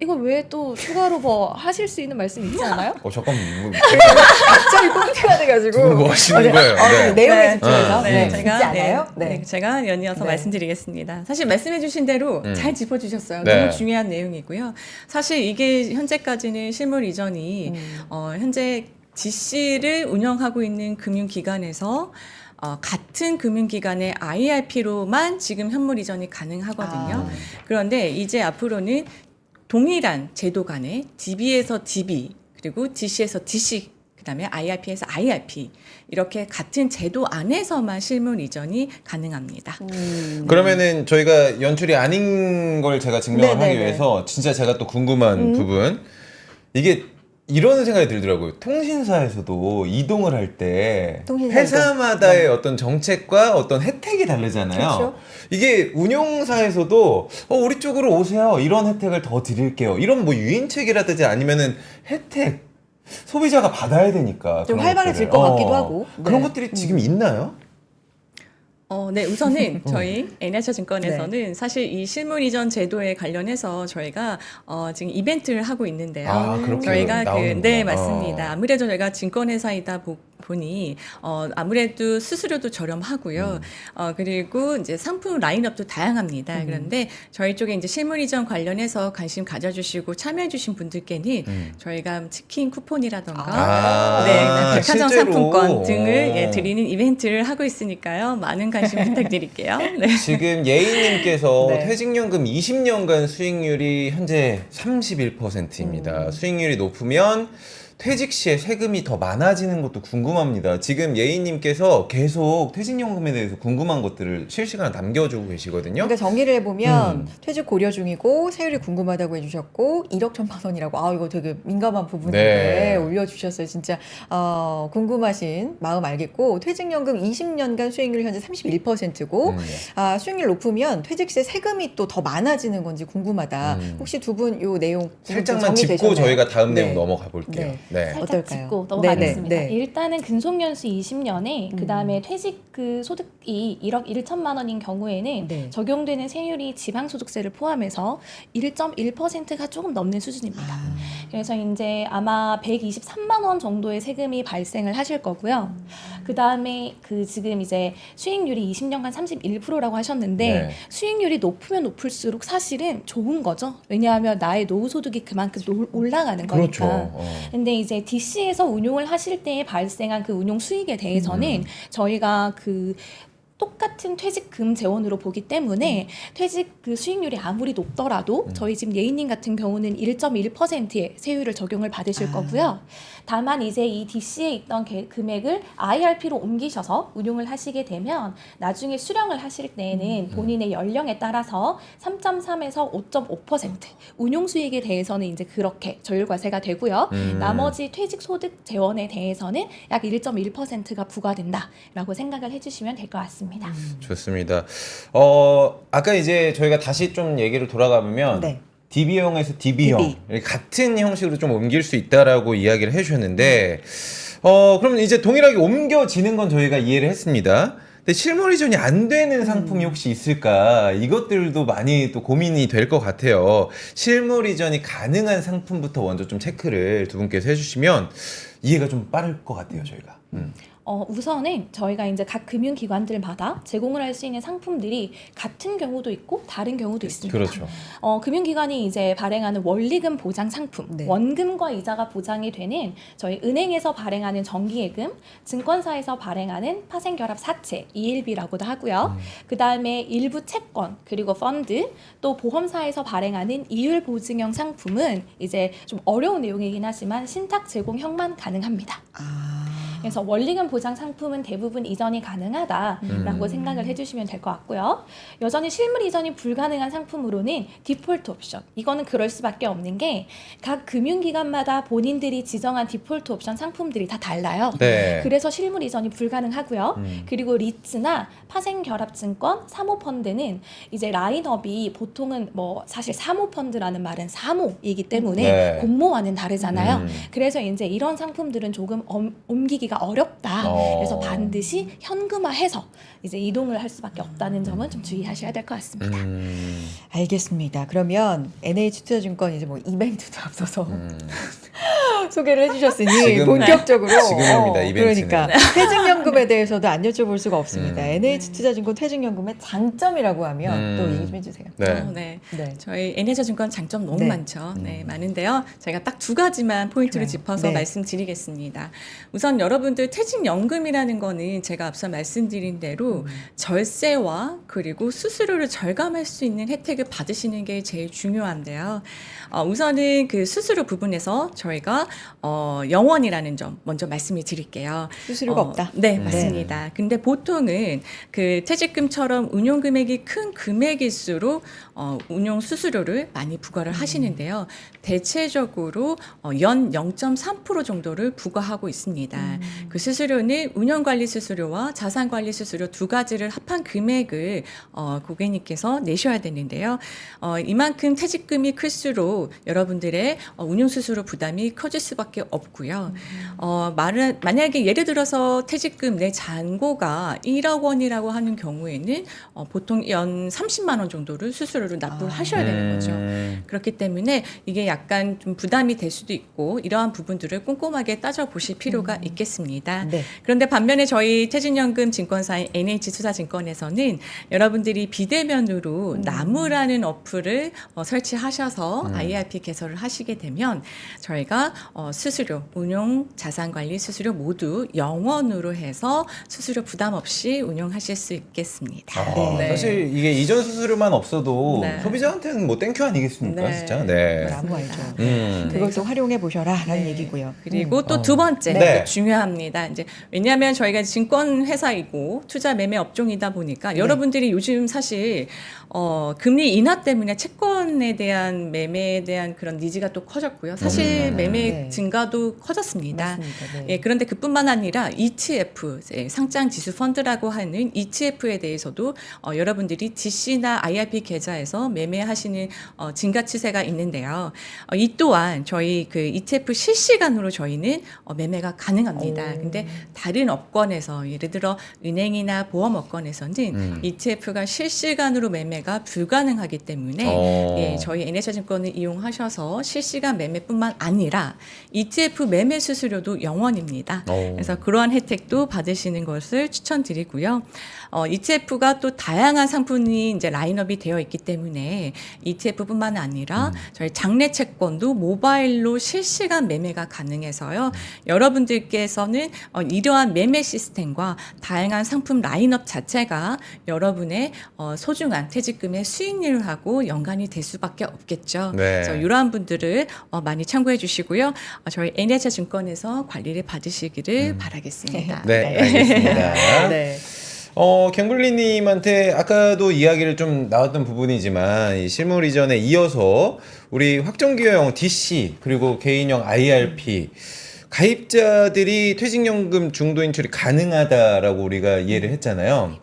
이거 왜 또 추가로 뭐 하실 수 있는 말씀 있지 않아요? 잠깐만. 갑자기 꽁트가 돼가지고. 두분 뭐 하시는 거예요? 네. 내용에 네. 집중해서. 네. 네. 제가 있지 않아요? 네, 제가 연이어서 네. 말씀드리겠습니다. 사실 말씀해주신 대로 잘 짚어주셨어요. 네. 너무 중요한 내용이고요. 사실 이게 현재까지는 실물 이전이 현재 DC를 운영하고 있는 금융기관에서 같은 금융기관의 IRP로만 지금 현물 이전이 가능하거든요. 그런데 이제 앞으로는 동일한 제도 간에 DB에서 DB 그리고 DC에서 DC 그다음에 IRP에서 IRP 이렇게 같은 제도 안에서만 실물 이전이 가능합니다. 그러면은 저희가 연출이 아닌 걸 제가 증명을 하기 네네네. 위해서 진짜 제가 또 궁금한 부분 이게 이런 생각이 들더라고요. 통신사에서도 이동을 할 때 통신사 회사마다의 어떤 정책과 어떤 혜택이 다르잖아요. 그렇죠. 이게 운용사에서도 우리 쪽으로 오세요. 이런 혜택을 더 드릴게요. 이런 뭐 유인책이라든지 아니면은 혜택 소비자가 받아야 되니까 좀 그런 활발해질 것들을. 것 같기도 하고. 그런 네. 것들이 지금 있나요? 네, 우선은 저희 NH증권에서는 사실 이 실물 이전 제도에 관련해서 저희가 지금 이벤트를 하고 있는데요. 아, 그렇게 저희가 나오는구나. 네, 맞습니다. 아무래도 저희가 증권회사이다 보니 아무래도 수수료도 저렴하고요. 그리고 이제 상품 라인업도 다양합니다. 그런데 저희 쪽에 이제 실물 이전 관련해서 관심 가져주시고 참여해주신 분들께는 저희가 치킨 쿠폰이라던가 네, 백화점 실제로. 상품권 등을 드리는 이벤트를 하고 있으니까요. 많은 관심 부탁드릴게요. 네. 지금 예인님께서 네. 퇴직연금 20년간 수익률이 현재 31%입니다. 수익률이 높으면 퇴직 시에 세금이 더 많아지는 것도 궁금합니다. 지금 예인님께서 계속 퇴직연금에 대해서 궁금한 것들을 실시간으로 남겨주고 계시거든요. 그러니까 정리를 해보면 퇴직 고려 중이고 세율이 궁금하다고 해주셨고 1억 1,000만 원이라고 이거 되게 민감한 부분인데 네. 올려주셨어요. 진짜 궁금하신 마음 알겠고 퇴직연금 20년간 수익률 현재 31%고 수익률 높으면 퇴직 시에 세금이 또 더 많아지는 건지 궁금하다. 혹시 두 분 요 내용 살짝만 정리되셨나요? 짚고 저희가 다음 네. 내용 넘어가 볼게요. 네. 네. 살짝 어떨까요? 짚고 넘어가겠습니다. 네네, 네. 일단은 근속연수 20년에 그다음에 퇴직 그 소득이 1억 1천만 원인 경우에는 네. 적용되는 세율이 지방소득세를 포함해서 1.1%가 조금 넘는 수준입니다. 아. 그래서 이제 아마 123만 원 정도의 세금이 발생을 하실 거고요. 그다음에 그 지금 이제 수익률이 20년간 31%라고 하셨는데 네. 수익률이 높으면 높을수록 사실은 좋은 거죠. 왜냐하면 나의 노후 소득이 그만큼 올라가는 그렇죠. 거니까. 근데 이제 DC에서 운용을 하실 때 발생한 그 운용 수익에 대해서는 저희가 그 똑같은 퇴직금 재원으로 보기 때문에 퇴직 그 수익률이 아무리 높더라도 저희 집 예인님 같은 경우는 1.1%의 세율을 적용을 받으실 거고요. 다만 이제 이 DC에 있던 금액을 IRP로 옮기셔서 운용을 하시게 되면 나중에 수령을 하실 때에는 본인의 연령에 따라서 3.3에서 5.5% 운용 수익에 대해서는 이제 그렇게 저율과세가 되고요. 나머지 퇴직 소득 재원에 대해서는 약 1.1%가 부과된다라고 생각을 해주시면 될 것 같습니다. 좋습니다. 아까 이제 저희가 다시 좀 얘기를 돌아가보면 네. DB형에서 DB형 같은 형식으로 좀 옮길 수 있다라고 이야기를 해주셨는데, 그럼 이제 동일하게 옮겨지는 건 저희가 이해를 했습니다. 근데 실물 이전이 안 되는 상품이 혹시 있을까? 이것들도 많이 또 고민이 될 것 같아요. 실물 이전이 가능한 상품부터 먼저 좀 체크를 두 분께서 해주시면 이해가 좀 빠를 것 같아요, 저희가. 우선은 저희가 이제 각 금융기관들마다 제공을 할 수 있는 상품들이 같은 경우도 있고 다른 경우도 있습니다. 그렇죠. 금융기관이 이제 발행하는 원리금 보장 상품, 네. 원금과 이자가 보장이 되는 저희 은행에서 발행하는 정기예금, 증권사에서 발행하는 파생결합 사채, ELB라고도 하고요. 그 다음에 일부 채권, 그리고 펀드, 또 보험사에서 발행하는 이율 보증형 상품은 이제 좀 어려운 내용이긴 하지만 신탁 제공형만 가능합니다. 그래서 원리금 보장 상품은 대부분 이전이 가능하다라고 생각을 해주시면 될 것 같고요. 여전히 실물 이전이 불가능한 상품으로는 디폴트 옵션. 이거는 그럴 수밖에 없는 게 각 금융기관마다 본인들이 지정한 디폴트 옵션 상품들이 다 달라요. 네. 그래서 실물 이전이 불가능하고요. 그리고 리츠나 파생결합증권, 사모펀드는 이제 라인업이 보통은 뭐 사실 사모펀드라는 말은 사모이기 때문에 네. 공모와는 다르잖아요. 그래서 이제 이런 상품들은 조금 옮기기가 어렵다. 그래서 반드시 현금화해서 이제 이동을 할 수밖에 없다는 점은 좀 주의하셔야 될 것 같습니다. 알겠습니다. 그러면 NH투자증권 이제 뭐 이벤트도 앞서서 소개를 해주셨으니 지금, 본격적으로 지금입니다, 이벤트는. 그러니까 퇴직연금에 대해서도 안 여쭤볼 수가 없습니다. 음. NH투자증권 퇴직연금의 장점이라고 하면 또 얘기 좀 해주세요. 네. 네. 네. 저희 NH증권 장점 너무 네. 많죠. 네, 많은데요. 저희가 딱 두 가지만 포인트를 그래요. 짚어서 네. 말씀드리겠습니다. 우선 여러분들 퇴직연금이라는 거는 제가 앞서 말씀드린 대로 절세와 그리고 수수료를 절감할 수 있는 혜택을 받으시는 게 제일 중요한데요. 우선은 그 수수료 부분에서 저희가 영원이라는 점 먼저 말씀을 드릴게요. 수수료가 없다. 네, 맞습니다. 근데 보통은 그 퇴직금처럼 운용 금액이 큰 금액일수록 운용 수수료를 많이 부과를 하시는데요. 대체적으로 연 0.3% 정도를 부과하고 있습니다. 그 수수료는 운용관리 수수료와 자산관리 수수료 두 가지를 합한 금액을 고객님께서 내셔야 되는데요. 이만큼 퇴직금이 클수록 여러분들의 운용 수수료 부담이 커질 수밖에 없고요. 만약에 예를 들어서 퇴직금 내 잔고가 1억 원이라고 하는 경우에는 보통 연 30만 원 정도를 수수료를 납부를 하셔야 되는 거죠. 그렇기 때문에 이게 약간 좀 부담이 될 수도 있고 이러한 부분들을 꼼꼼하게 따져보실 필요가 있겠습니다. 네. 그런데 반면에 저희 퇴직연금 증권사인 NH투자증권에서는 여러분들이 비대면으로 나무라는 어플을 설치하셔서 IRP 개설을 하시게 되면 저희가 수수료, 운용, 자산관리 수수료 모두 0원으로 해서 수수료 부담 없이 운용하실 수 있겠습니다. 네. 사실 이게 이전 수수료만 없어도 네. 소비자한테는 뭐 땡큐 아니겠습니까, 네. 진짜? 네. 나무 알죠. 음. 그걸 또 활용해 보셔라라는 얘기고요. 그리고 또 두 번째 네. 중요합니다. 이제 왜냐하면 저희가 증권 회사이고 투자 매매 업종이다 보니까 여러분들이 요즘 사실 금리 인하 때문에 채권에 대한 매매에 대한 그런 니즈가 또 커졌고요. 사실 매매 네. 증가도 커졌습니다. 맞습니다. 네. 예, 그런데 그뿐만 아니라 ETF, 상장 지수 펀드라고 하는 ETF에 대해서도 여러분들이 DC나 IRP 계좌에서 매매하시는 증가 추세가 있는데요. 이 또한 저희 그 ETF 실시간으로 저희는 매매가 가능합니다. 근데 다른 업권에서 예를 들어 은행이나 보험업권에서는 ETF가 실시간으로 매매가 불가능하기 때문에 예, 저희 NH증권을 이용하셔서 실시간 매매뿐만 아니라 ETF 매매 수수료도 0원입니다. 그래서 그러한 혜택도 받으시는 것을 추천드리고요. ETF가 또 다양한 상품이 이제 라인업이 되어 있기 때문에 ETF뿐만 아니라 저희 장내 채권도 모바일로 실시간 매매가 가능해서요. 여러분들께서는 이러한 매매 시스템과 다양한 상품 라인업 자체가 여러분의 소중한 퇴직금의 수익률하고 연관이 될 수밖에 없겠죠. 네. 그래서 이러한 분들을 많이 참고해 주시고요. 저희 NH증권에서 관리를 받으시기를 바라겠습니다. 네, 알겠습니다. 네. 갱블리님한테 아까도 이야기를 좀 나왔던 부분이지만 이 실물 이전에 이어서 우리 확정기여형 DC 그리고 개인형 IRP 가입자들이 퇴직연금 중도 인출이 가능하다라고 우리가 이해를 했잖아요.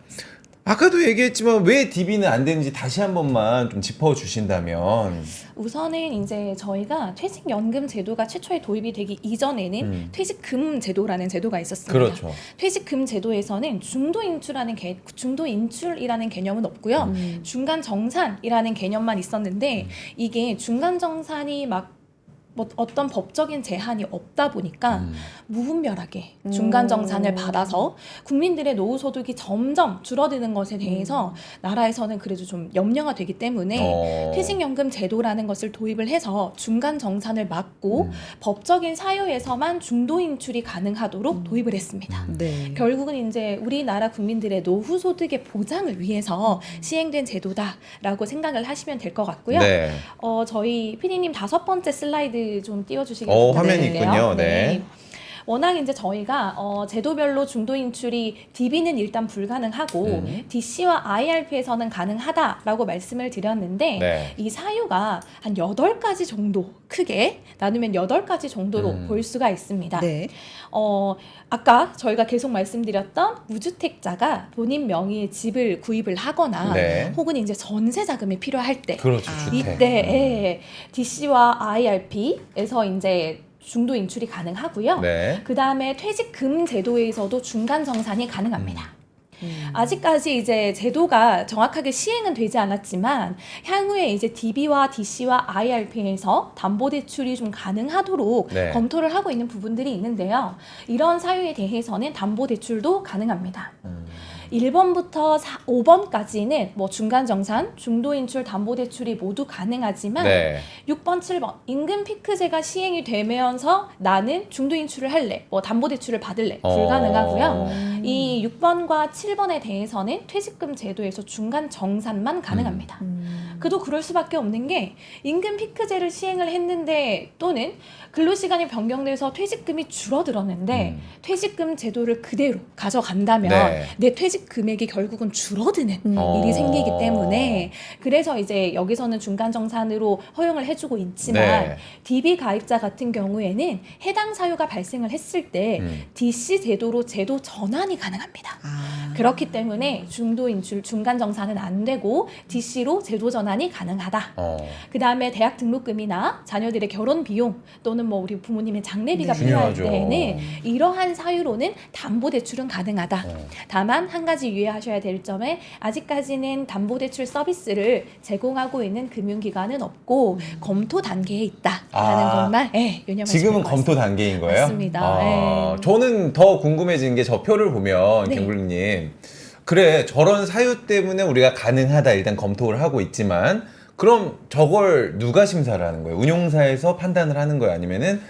아까도 얘기했지만 왜 DB는 안 되는지 다시 한 번만 좀 짚어주신다면. 우선은 이제 저희가 퇴직연금 제도가 최초에 도입이 되기 이전에는 퇴직금 제도라는 제도가 있었습니다. 그렇죠. 퇴직금 제도에서는 중도 인출이라는 개념은 없고요. 중간 정산이라는 개념만 있었는데 이게 중간 정산이 막 뭐 어떤 법적인 제한이 없다 보니까 무분별하게 중간 정산을 받아서 국민들의 노후 소득이 점점 줄어드는 것에 대해서 나라에서는 그래도 좀 염려가 되기 때문에 퇴직연금 제도라는 것을 도입을 해서 중간 정산을 막고 법적인 사유에서만 중도 인출이 가능하도록 도입을 했습니다. 네. 결국은 이제 우리나라 국민들의 노후 소득의 보장을 위해서 시행된 제도다라고 생각을 하시면 될 것 같고요. 네. 저희 PD님 5번째 슬라이드 좀 띄워주시겠어요? 화면이 있군요. 네. 워낙 이제 저희가 제도별로 중도 인출이 DB는 일단 불가능하고 DC와 IRP에서는 가능하다라고 말씀을 드렸는데 네. 이 사유가 한 8가지 정도 크게 나누면 8가지 정도로 볼 수가 있습니다. 네. 아까 저희가 계속 말씀드렸던 무주택자가 본인 명의의 집을 구입을 하거나 네. 혹은 이제 전세 자금이 필요할 때 그렇죠. 주택. 이때 DC와 IRP에서 이제 중도 인출이 가능하고요. 네. 그 다음에 퇴직금 제도에서도 중간 정산이 가능합니다. 아직까지 이제 제도가 정확하게 시행은 되지 않았지만 향후에 이제 DB와 DC와 IRP에서 담보대출이 좀 가능하도록 네. 검토를 하고 있는 부분들이 있는데요. 이런 사유에 대해서는 담보대출도 가능합니다. 1번부터 5번까지는 뭐 중간정산, 중도인출, 담보대출이 모두 가능하지만 네. 6번, 7번 임금 피크제가 시행이 되면서 나는 중도인출을 할래, 뭐 담보대출을 받을래 불가능하고요. 이 6번과 7번에 대해서는 퇴직금 제도에서 중간정산만 가능합니다. 그도 그럴 수밖에 없는 게 임금 피크제를 시행을 했는데 또는 근로시간이 변경돼서 퇴직금이 줄어들었는데 퇴직금 제도를 그대로 가져간다면 네. 내 퇴직 금액이 결국은 줄어드는 일이 생기기 때문에 그래서 이제 여기서는 중간정산으로 허용을 해주고 있지만 네. DB 가입자 같은 경우에는 해당 사유가 발생을 했을 때 DC 제도로 제도 전환이 가능합니다. 그렇기 때문에 중도 인출, 중간 정산은 안 되고 DC로 제도 전환이 가능하다. 그 다음에 대학 등록금이나 자녀들의 결혼 비용 또는 뭐 우리 부모님의 장례비가 네. 필요할 중요하죠. 때에는 이러한 사유로는 담보대출은 가능하다. 다만 한 가지 유의하셔야 될 점은 아직까지는 담보대출 서비스를 제공하고 있는 금융기관은 없고 검토 단계에 있다라는 것만 유념하시면 지금은 될 것 검토 같습니다. 단계인 거예요? 맞습니다. 네. 저는 더 궁금해진 게 저 표를 보면 네. 갱블리님 그래 저런 사유 때문에 우리가 가능하다 일단 검토를 하고 있지만 그럼 저걸 누가 심사를 하는 거예요? 운용사에서 판단을 하는 거예요? 아니면은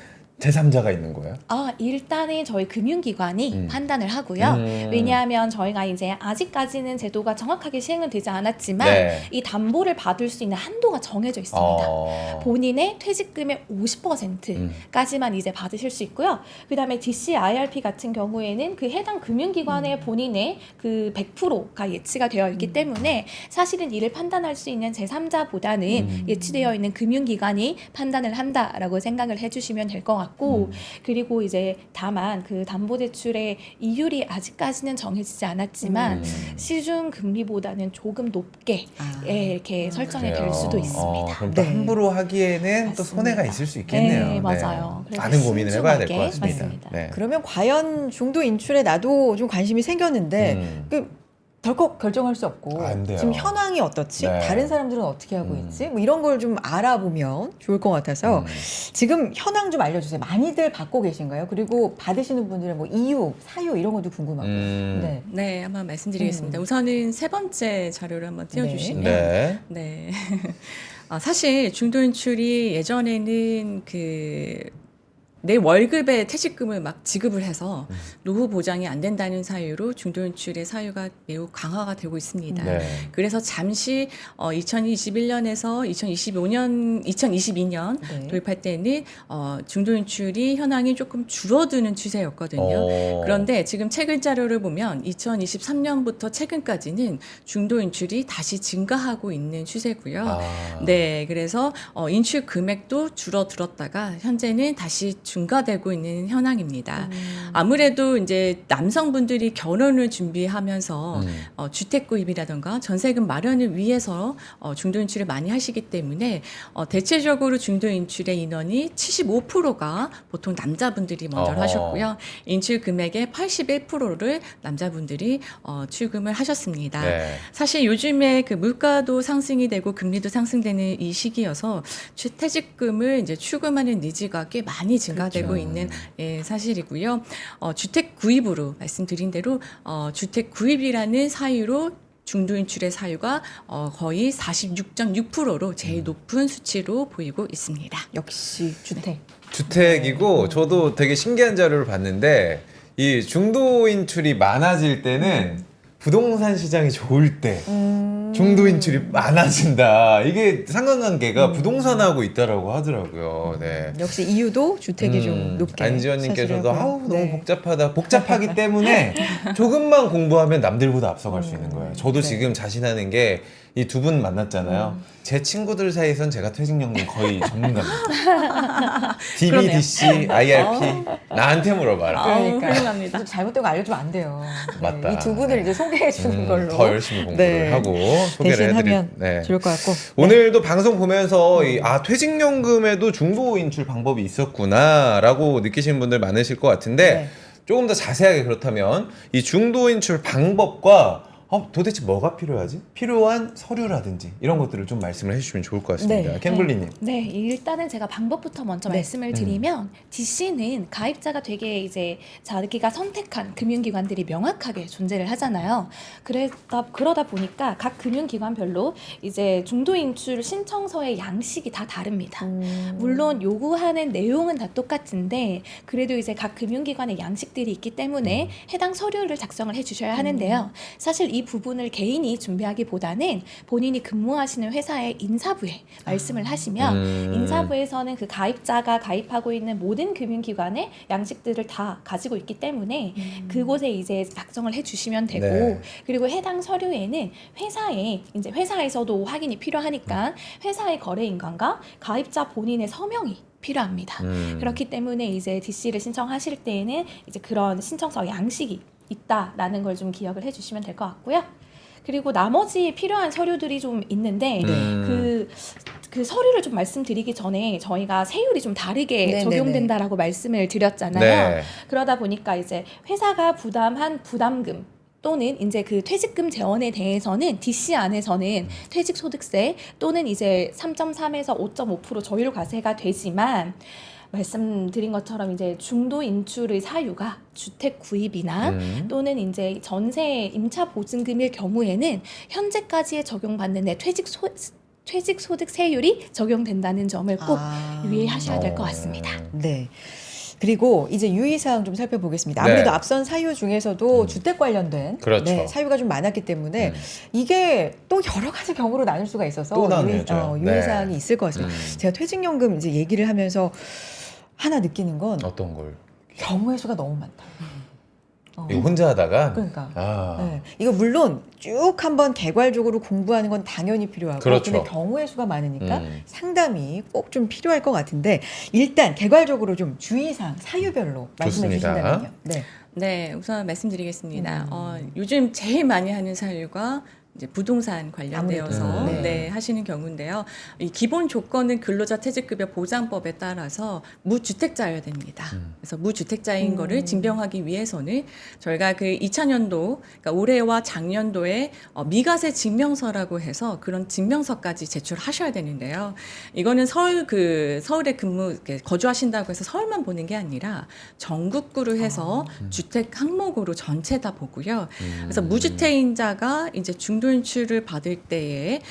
제3자가 있는 거예요? 일단은 저희 금융기관이 판단을 하고요. 왜냐하면 저희가 이제 아직까지는 제도가 정확하게 시행은 되지 않았지만 네. 이 담보를 받을 수 있는 한도가 정해져 있습니다. 본인의 퇴직금의 50%까지만 이제 받으실 수 있고요. 그 다음에 DC, IRP 같은 경우에는 그 해당 금융기관의 본인의 그 100%가 예치가 되어 있기 때문에 사실은 이를 판단할 수 있는 제3자보다는 예치되어 있는 금융기관이 판단을 한다라고 생각을 해주시면 될 것 같고요. 같고 그리고 이제 다만 그 담보대출의 이율이 아직까지는 정해지지 않았지만 시중 금리보다는 조금 높게 이렇게 설정이 될 수도 있습니다. 그럼 또 네. 함부로 하기에는 또 맞습니다. 손해가 있을 수 있겠네요. 네, 맞아요. 그래서 많은 고민을 해봐야 될 것 신중하게, 같습니다. 맞습니다. 네. 그러면 과연 중도 인출에 나도 좀 관심이 생겼는데 덜컥 결정할 수 없고 안 돼요. 지금 현황이 어떻지? 네. 다른 사람들은 어떻게 하고 있지? 뭐 이런 걸 좀 알아보면 좋을 것 같아서 지금 현황 좀 알려주세요. 많이들 받고 계신가요? 그리고 받으시는 분들은 뭐 이유, 사유 이런 것도 궁금하고. 네. 네, 한번 말씀드리겠습니다. 우선은 세 번째 자료를 한번 띄워주시면 네. 네. 사실 중도인출이 예전에는 내 월급에 퇴직금을 막 지급을 해서 노후 보장이 안 된다는 사유로 중도인출의 사유가 매우 강화가 되고 있습니다. 네. 그래서 잠시 2021년에서 2022년 네. 도입할 때는 중도인출이 현황이 조금 줄어드는 추세였거든요. 그런데 지금 최근 자료를 보면 2023년부터 최근까지는 중도인출이 다시 증가하고 있는 추세고요. 네, 그래서 인출 금액도 줄어들었다가 현재는 다시 증가되고 있는 현황입니다. 아무래도 이제 남성분들이 결혼을 준비하면서 주택 구입이라던가 전세금 마련을 위해서 중도인출을 많이 하시기 때문에 대체적으로 중도인출의 인원이 75%가 보통 남자분들이 먼저 하셨고요. 인출 금액의 81%를 남자분들이 출금을 하셨습니다. 네. 사실 요즘에 그 물가도 상승이 되고 금리도 상승되는 이 시기여서 퇴직금을 이제 출금하는 니즈가 꽤 많이 증가되고 있는 사실이고요. 주택 구입으로 말씀드린 대로 주택 구입이라는 사유로 중도인출의 사유가 거의 46.6%로 제일 높은 수치로 보이고 있습니다. 역시 주택. 주택이고 저도 되게 신기한 자료를 봤는데 이 중도 인출이 많아질 때는 부동산 시장이 좋을 때 중도 인출이 많아진다. 이게 상관관계가 부동산하고 있다라고 하더라고요. 네. 역시 이유도 주택이 좀 높게. 안지원님께서도 차지하고요. 아우 너무 네. 복잡하다. 복잡하기 때문에 조금만 공부하면 남들보다 앞서갈 수 있는 거예요. 저도 네. 지금 자신하는 게 이 두 분 만났잖아요. 제 친구들 사이에선 제가 퇴직연금 거의 전문가입니다. DB, DC, IRP 나한테 물어봐라. 그러니까 훌륭합니다. 잘못된 거 알려주면 안 돼요. 맞다. 이 두 분을 이제 소개해 주는 걸로 더 열심히 공부를 네. 하고 소개를 대신 해드릴. 하면 네. 좋을 것 같고. 오늘도 방송 보면서 퇴직연금에도 중도 인출 방법이 있었구나라고 느끼시는 분들 많으실 것 같은데 네. 조금 더 자세하게 그렇다면 이 중도 인출 방법과 도대체 뭐가 필요하지? 필요한 서류라든지 이런 것들을 좀 말씀을 해주시면 좋을 것 같습니다. 네. 캠블리님. 네, 일단은 제가 방법부터 먼저 네. 말씀을 드리면 DC는 가입자가 되게 이제 자기가 선택한 금융기관들이 명확하게 존재를 하잖아요. 그러다 보니까 각 금융기관별로 이제 중도인출 신청서의 양식이 다 다릅니다. 물론 요구하는 내용은 다 똑같은데 그래도 이제 각 금융기관의 양식들이 있기 때문에 해당 서류를 작성을 해주셔야 하는데요. 사실 이 부분을 개인이 준비하기보다는 본인이 근무하시는 회사의 인사부에 말씀을 하시면 인사부에서는 그 가입자가 가입하고 있는 모든 금융기관의 양식들을 다 가지고 있기 때문에 그곳에 이제 작성을 해주시면 되고 네. 그리고 해당 서류에는 이제 회사에서도 확인이 필요하니까 회사의 거래인관과 가입자 본인의 서명이 필요합니다. 그렇기 때문에 이제 DC를 신청하실 때에는 이제 그런 신청서 양식이 있다라는 걸 좀 기억을 해주시면 될 것 같고요. 그리고 나머지 필요한 서류들이 좀 있는데 그 서류를 좀 말씀드리기 전에 저희가 세율이 좀 다르게 네네네. 적용된다라고 말씀을 드렸잖아요. 네. 그러다 보니까 이제 회사가 부담한 부담금 또는 이제 그 퇴직금 재원에 대해서는 DC 안에서는 퇴직소득세 또는 이제 3.3에서 5.5% 조율 과세가 되지만 말씀드린 것처럼 이제 중도 인출의 사유가 주택 구입이나 또는 이제 전세 임차 보증금일 경우에는 현재까지의 적용받는 내 퇴직소득 세율이 적용된다는 점을 꼭 유의하셔야 될 것 같습니다. 네. 그리고 이제 유의사항 좀 살펴보겠습니다. 네. 아무래도 앞선 사유 중에서도 주택 관련된 그렇죠. 네, 사유가 좀 많았기 때문에 이게 또 여러 가지 경우로 나눌 수가 있어서 또 나뉘어져요. 유의사항이 네. 있을 것 같습니다. 제가 퇴직연금 이제 얘기를 하면서 하나 느끼는 건 어떤 걸? 경우의 수가 너무 많다. 이거 혼자 하다가 그러니까. 아. 네. 이거 물론 쭉 한번 개괄적으로 공부하는 건 당연히 필요하고 그렇죠. 근데 경우의 수가 많으니까 음. 상담이 꼭 좀 필요할 것 같은데 일단 개괄적으로 좀 주의사항 사유별로 말씀해 좋습니다. 주신다면요. 네. 네, 우선 말씀드리겠습니다. 요즘 제일 많이 하는 사유가 이제 부동산 관련되어서 아무래도. 네, 하시는 경우인데요. 이 기본 조건은 근로자 퇴직급여 보장법에 따라서 무주택자여야 됩니다. 그래서 무주택자인 거를 증명하기 위해서는 저희가 그 2000년도, 그러니까 올해와 작년도에 미가세 증명서라고 해서 그런 증명서까지 제출하셔야 되는데요. 이거는 서울에 이렇게 거주하신다고 해서 서울만 보는 게 아니라 전국구로 해서 주택 항목으로 전체 다 보고요. 그래서 무주택인자가 이제 중도인출을 받을 때에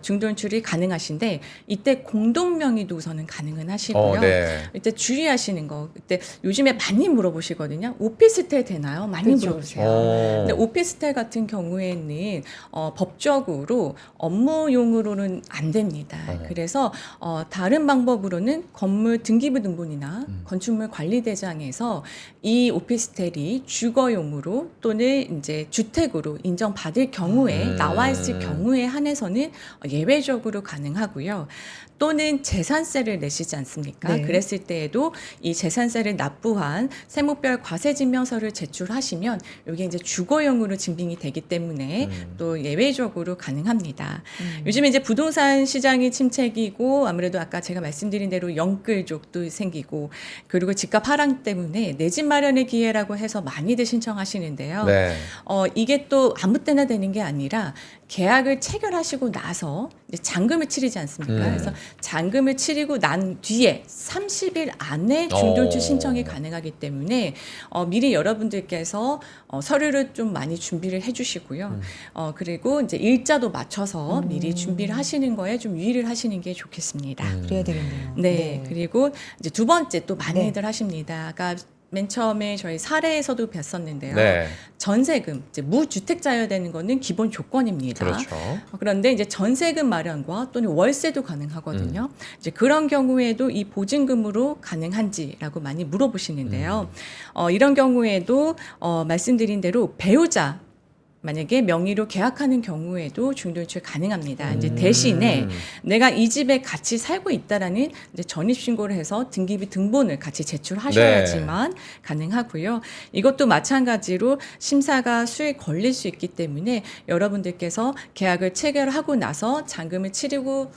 중도인출이 가능하신데 이때 공동명의도 우선은 가능은 하시고요. 네. 이때 주의하시는 거, 그때 요즘에 많이 물어보시거든요. 오피스텔 되나요? 많이 그렇죠. 물어보세요. 어. 근데 오피스텔 같은 경우에는 법적으로 업무용으로는 안 됩니다. 그래서 다른 방법으로는 건물 등기부 등본이나 건축물 관리대장에서 이 오피스텔이 주거용으로 또는 이제 주택으로 인정받을 경우에 나와 있을 경우에 한해서는 예외적으로 가능하고요. 또는 재산세를 내시지 않습니까? 네. 그랬을 때에도 이 재산세를 납부한 세무별 과세증명서를 제출하시면 이게 이제 주거용으로 증빙이 되기 때문에 또 예외적으로 가능합니다. 요즘에 이제 부동산 시장이 침체기고 아무래도 아까 제가 말씀드린 대로 영끌족도 생기고 그리고 집값 하락 때문에 내 집 마련의 기회라고 해서 많이들 신청하시는데요. 네. 이게 또 아무 때나 되는 게 아니라 계약을 체결하시고 나서 이제 잔금을 치르지 않습니까? 그래서 잔금을 치르고 난 뒤에 30일 안에 중도인출 신청이 가능하기 때문에 미리 여러분들께서 서류를 좀 많이 준비를 해주시고요. 그리고 이제 일자도 맞춰서 미리 준비를 하시는 거에 좀 유의를 하시는 게 좋겠습니다. 그래야 되겠네요. 네, 그리고 이제 두 번째 또 많이들 하십니다. 아까 맨 처음에 저희 사례에서도 뵀었는데요. 네. 전세금, 이제 무주택자여야 되는 거는 기본 조건입니다. 그렇죠. 그런데 이제 전세금 마련과 또는 월세도 가능하거든요. 이제 그런 경우에도 이 보증금으로 가능한지라고 많이 물어보시는데요. 이런 경우에도 말씀드린 대로 배우자 만약에 명의로 계약하는 경우에도 중도인출 가능합니다. 이제 대신에 내가 이 집에 같이 살고 있다라는 이제 전입신고를 해서 등기부 등본을 같이 제출하셔야지만 가능하고요. 이것도 마찬가지로 심사가 수에 걸릴 수 있기 때문에 여러분들께서 계약을 체결하고 나서 잔금을 치르고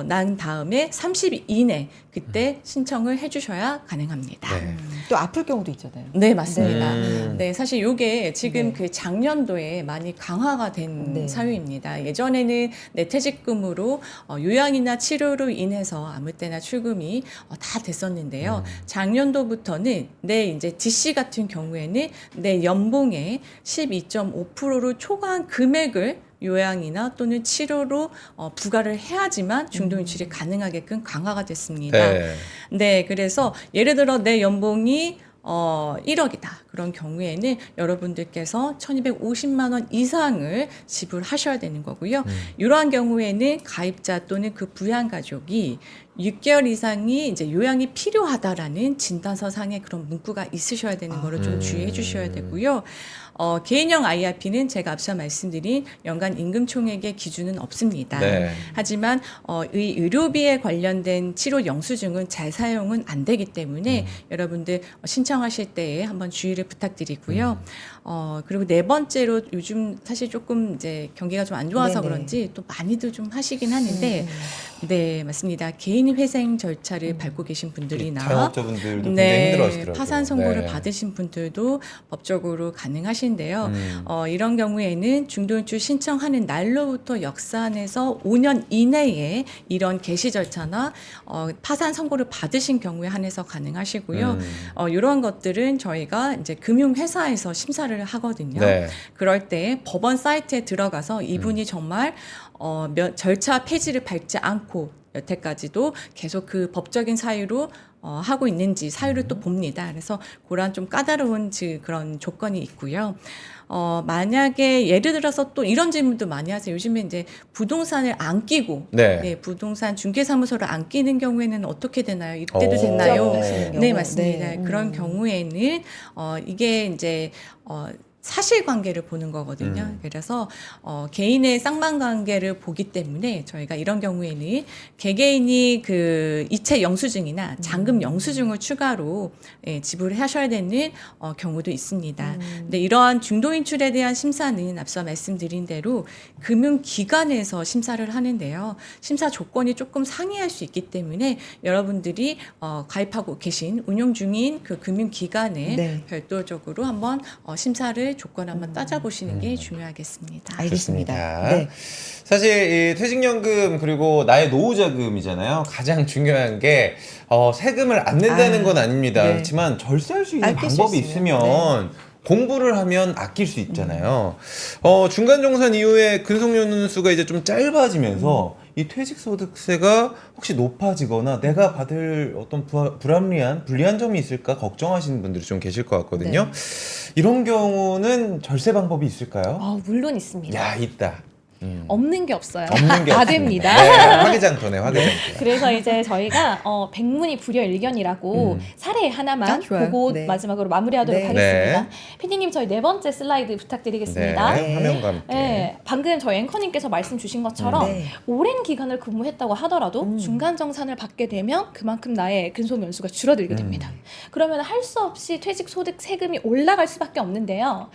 난 다음에 30일 이내 그때 신청을 해주셔야 가능합니다. 네. 또 아플 경우도 있잖아요. 네, 맞습니다. 네. 네, 사실 이게 지금 네. 그 작년도에 많이 강화가 된 네. 사유입니다. 예전에는 퇴직금으로 요양이나 치료로 인해서 아무 때나 출금이 다 됐었는데요. 작년도부터는 내 이제 DC 같은 경우에는 내 연봉의 12.5%를 초과한 금액을 요양이나 또는 치료로 부과를 해야지만 중도인출이 가능하게끔 강화가 됐습니다. 네. 네, 그래서 예를 들어 내 연봉이 1억이다. 그런 경우에는 여러분들께서 1,250만 원 이상을 지불하셔야 되는 거고요. 이러한 경우에는 가입자 또는 그 부양 가족이 6개월 이상이 이제 요양이 필요하다라는 진단서 상의 그런 문구가 있으셔야 되는 거를 좀 주의해 주셔야 되고요. 개인형 IRP는 제가 앞서 말씀드린 연간 임금 총액의 기준은 없습니다. 네. 하지만 이 의료비에 관련된 치료 영수증은 재사용은 안 되기 때문에 여러분들 신청하실 때에 한번 주의를 부탁드리고요. 그리고 네 번째로 요즘 사실 조금 이제 경기가 좀 안 좋아서 네네. 그런지 또 많이들 좀 하시긴 하는데 네, 맞습니다. 개인 회생 절차를 밟고 계신 분들이나 자영업자분들도 굉장히 힘들어하시더라고요. 파산 선고를 네. 받으신 분들도 법적으로 가능하신데요. 이런 경우에는 중도인출 신청하는 날로부터 역산해서 5년 이내에 이런 개시 절차나 파산 선고를 받으신 경우에 한해서 가능하시고요. 이런 것들은 저희가 이제 금융회사에서 심사를 하거든요. 네. 그럴 때 법원 사이트에 들어가서 이분이 정말 절차 폐지를 밟지 않고 여태까지도 계속 그 법적인 사유로 하고 있는지 사유를 또 봅니다. 그래서 그런 좀 까다로운 그런 조건이 있고요. 만약에 예를 들어서 또 이런 질문도 많이 하세요. 요즘에 이제 부동산을 안 끼고 네. 부동산 중개사무소를 안 끼는 경우에는 어떻게 되나요? 이때도 오. 됐나요? 하시는 네, 경우. 맞습니다. 네. 그런 경우에는 이게 이제 사실관계를 보는 거거든요. 그래서 개인의 쌍방관계를 보기 때문에 저희가 이런 경우에는 개개인이 그 이체 영수증이나 잔금 영수증을 추가로 지불하셔야 되는 경우도 있습니다. 근데 이러한 중도 인출에 대한 심사는 앞서 말씀드린 대로 금융기관에서 심사를 하는데요. 심사 조건이 조금 상이할 수 있기 때문에 여러분들이 가입하고 계신 운용 중인 그 금융기관에 네. 별도적으로 한번 심사를 조건 한번 따져보시는 게 중요하겠습니다. 알겠습니다. 좋습니다. 네. 사실 이 퇴직연금 그리고 나의 노후자금이잖아요. 가장 중요한 게 세금을 안 낸다는 건 아닙니다. 네. 그렇지만 절세할 수 있는 아낄 수 방법이 있으면, 있으면 공부를 하면 아낄 수 있잖아요. 중간 정산 이후에 근속연수가 이제 좀 짧아지면서 이 퇴직소득세가 혹시 높아지거나 내가 받을 어떤 불리한 점이 있을까 걱정하시는 분들이 좀 계실 것 같거든요. 이런 경우는 절세 방법이 있을까요? 물론 있습니다. 야, 있다. 없는 게 없어요. 없는 게 다 없습니다. 됩니다. 네, 화개장터네, 화개장터. 그래서 이제 저희가 백문이 불여일견이라고 사례 하나만 좋아요. 보고 네. 마지막으로 마무리하도록 네. 하겠습니다. PD님 저희 4번째 슬라이드 부탁드리겠습니다. 네, 화면과 함께. 네, 방금 저희 앵커님께서 말씀 주신 것처럼 네. 오랜 기간을 근무했다고 하더라도 중간 정산을 받게 되면 그만큼 나의 근속 연수가 줄어들게 됩니다. 그러면 할 수 없이 퇴직 소득 세금이 올라갈 수밖에 없는데요.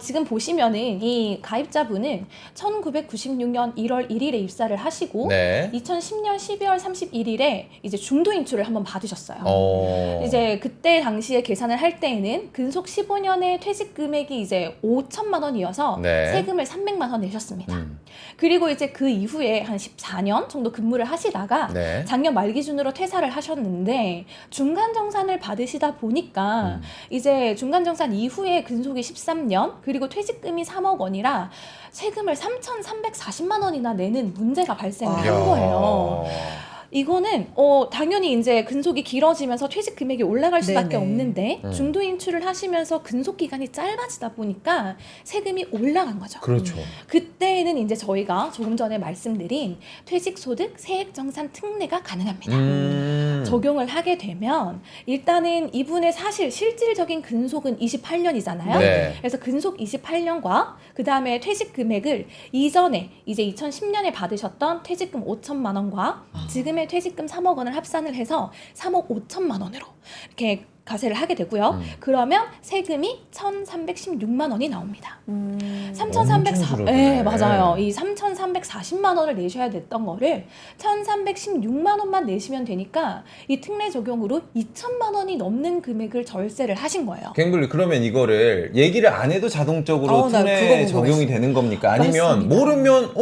지금 보시면은 이 가입자분은 1996년 1월 1일에 입사를 하시고 네. 2010년 12월 31일에 이제 중도 인출을 한번 받으셨어요. 이제 그때 당시에 계산을 할 때에는 근속 15년의 퇴직 금액이 이제 5천만 원이어서 네. 세금을 300만 원 내셨습니다. 그리고 이제 그 이후에 한 14년 정도 근무를 하시다가 네. 작년 말 기준으로 퇴사를 하셨는데 중간 정산을 받으시다 보니까 이제 중간 정산 이후에 근속이 13년 그리고 퇴직금이 3억 원이라 세금을 3,340만 원이나 내는 문제가 발생을 한 거예요. 이거는 당연히 이제 근속이 길어지면서 퇴직 금액이 올라갈 수밖에 네네. 없는데 중도 인출을 하시면서 근속 기간이 짧아지다 보니까 세금이 올라간 거죠. 그렇죠. 그때는 이제 저희가 조금 전에 말씀드린 퇴직소득 세액정산 특례가 가능합니다. 적용을 하게 되면 일단은 이분의 사실 실질적인 근속은 28년이잖아요. 네. 그래서 근속 28년과 그 다음에 퇴직 금액을 이전에 이제 2010년에 받으셨던 퇴직금 5천만 원과 지금의 퇴직금 3억 원을 합산을 해서 3억 5천만 원으로 이렇게 가세를 하게 되고요. 그러면 세금이 1,316만 원이 나옵니다. 3,340. 네, 맞아요. 이 3,340만 원을 내셔야 됐던 거를 1,316만 원만 내시면 되니까 이 특례 적용으로 2천만 원이 넘는 금액을 절세를 하신 거예요. 갱블리 그러면 이거를 얘기를 안 해도 자동적으로 나 특례 그거 적용이 궁금했어. 되는 겁니까? 아니면 맞습니다. 모르면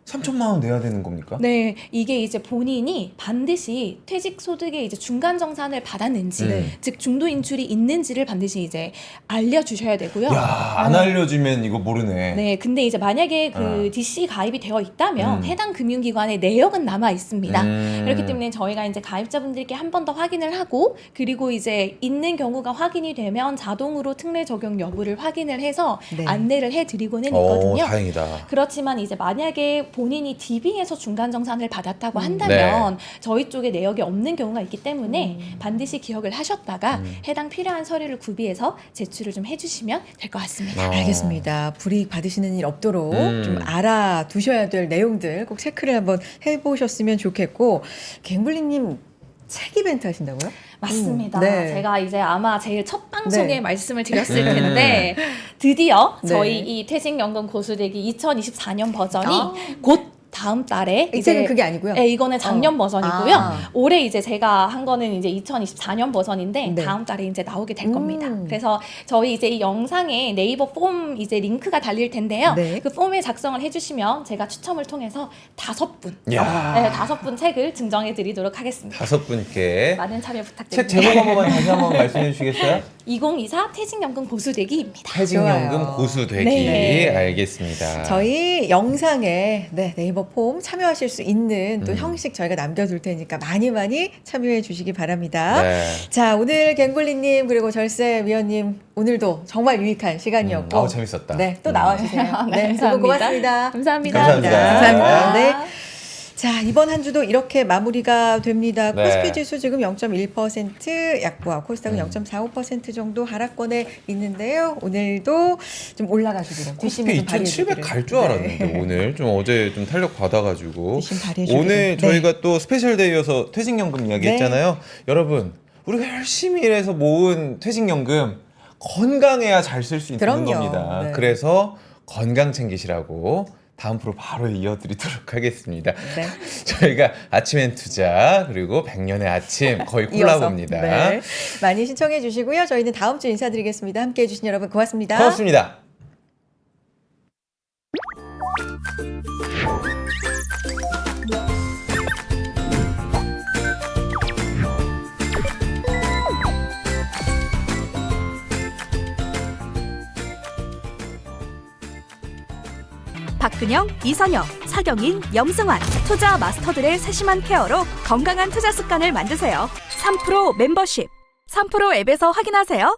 3천만 원 내야 되는 겁니까? 네, 이게 이제 본인이 반드시 퇴직 소득의 이제 중간 정산을 받았는지, 즉 중도 인출이 있는지를 반드시 이제 알려주셔야 되고요. 야, 안 알려주면 이거 모르네. 네, 근데 이제 만약에 그 DC 가입이 되어 있다면 해당 금융기관에 내역은 남아 있습니다. 그렇기 때문에 저희가 이제 가입자분들께 한 번 더 확인을 하고 그리고 이제 있는 경우가 확인이 되면 자동으로 특례 적용 여부를 확인을 해서 네. 안내를 해드리고는 있거든요. 다행이다. 그렇지만 이제 만약에 본인이 DB에서 중간 정산을 받았다고 한다면 저희 쪽에 내역이 없는 경우가 있기 때문에 반드시 기억을 하셨다가 해당 필요한 서류를 구비해서 제출을 좀 해주시면 될 것 같습니다. 알겠습니다. 불이익 받으시는 일 없도록 좀 알아두셔야 될 내용들 꼭 체크를 한번 해보셨으면 좋겠고, 갱블리님 책 이벤트 하신다고요? 맞습니다. 네. 제가 이제 아마 제일 첫 방송에 네. 말씀을 드렸을 텐데 드디어 네. 저희 이 퇴직연금 고수되기 2024년 버전이 곧 다음 달에 이 책은 그게 아니고요? 네, 이거는 작년 버전이고요. 아. 올해 이제 제가 한 거는 이제 2024년 버전인데 네. 다음 달에 이제 나오게 될 겁니다. 그래서 저희 이제 이 영상에 네이버 폼 이제 링크가 달릴 텐데요. 네. 그 폼에 작성을 해주시면 제가 추첨을 통해서 5분, 야. 네, 5분 책을 증정해 드리도록 하겠습니다. 5분께 많은 참여 책 부탁드립니다. 제목 한 번만 다시 한번 말씀해 주시겠어요? 2024 퇴직연금 고수되기입니다. 퇴직연금 좋아요. 고수되기. 네. 알겠습니다. 저희 영상에 네이버 폼 참여하실 수 있는 또 음. 형식 저희가 남겨둘 테니까 많이 참여해 주시기 바랍니다. 네. 자, 오늘 갱블리님 그리고 절세위원님 오늘도 정말 유익한 시간이었고 아우, 재밌었다. 네, 또 나와주세요. 네, 두 분 고맙습니다. 감사합니다. 감사합니다. 네. 자, 이번 한 주도 이렇게 마무리가 됩니다. 네. 코스피 지수 지금 0.1% 약보와 코스닥은 음. 0.45% 정도 하락권에 있는데요. 오늘도 좀 올라가시기를. 코스피 2,700 갈 줄 알았는데 오늘 좀 어제 좀 탄력 받아가지고 뒷심 발휘해주기를. 오늘 저희가 또 스페셜 데이여서 퇴직연금 이야기했잖아요. 네. 여러분 우리가 열심히 일해서 모은 퇴직연금 건강해야 잘 쓸 수 있는 그럼요. 겁니다. 네. 그래서 건강 챙기시라고 다음 프로 바로 이어드리도록 하겠습니다. 네. 저희가 아침엔 투자 그리고 100년의 아침 거의 이어서. 콜라보입니다. 네. 많이 신청해 주시고요. 저희는 다음 주 인사드리겠습니다. 함께해 주신 여러분 고맙습니다. 고맙습니다. 박근영, 이선영, 사경인, 염승환 투자 마스터들의 세심한 케어로 건강한 투자 습관을 만드세요. 3프로 멤버십 3프로 앱에서 확인하세요.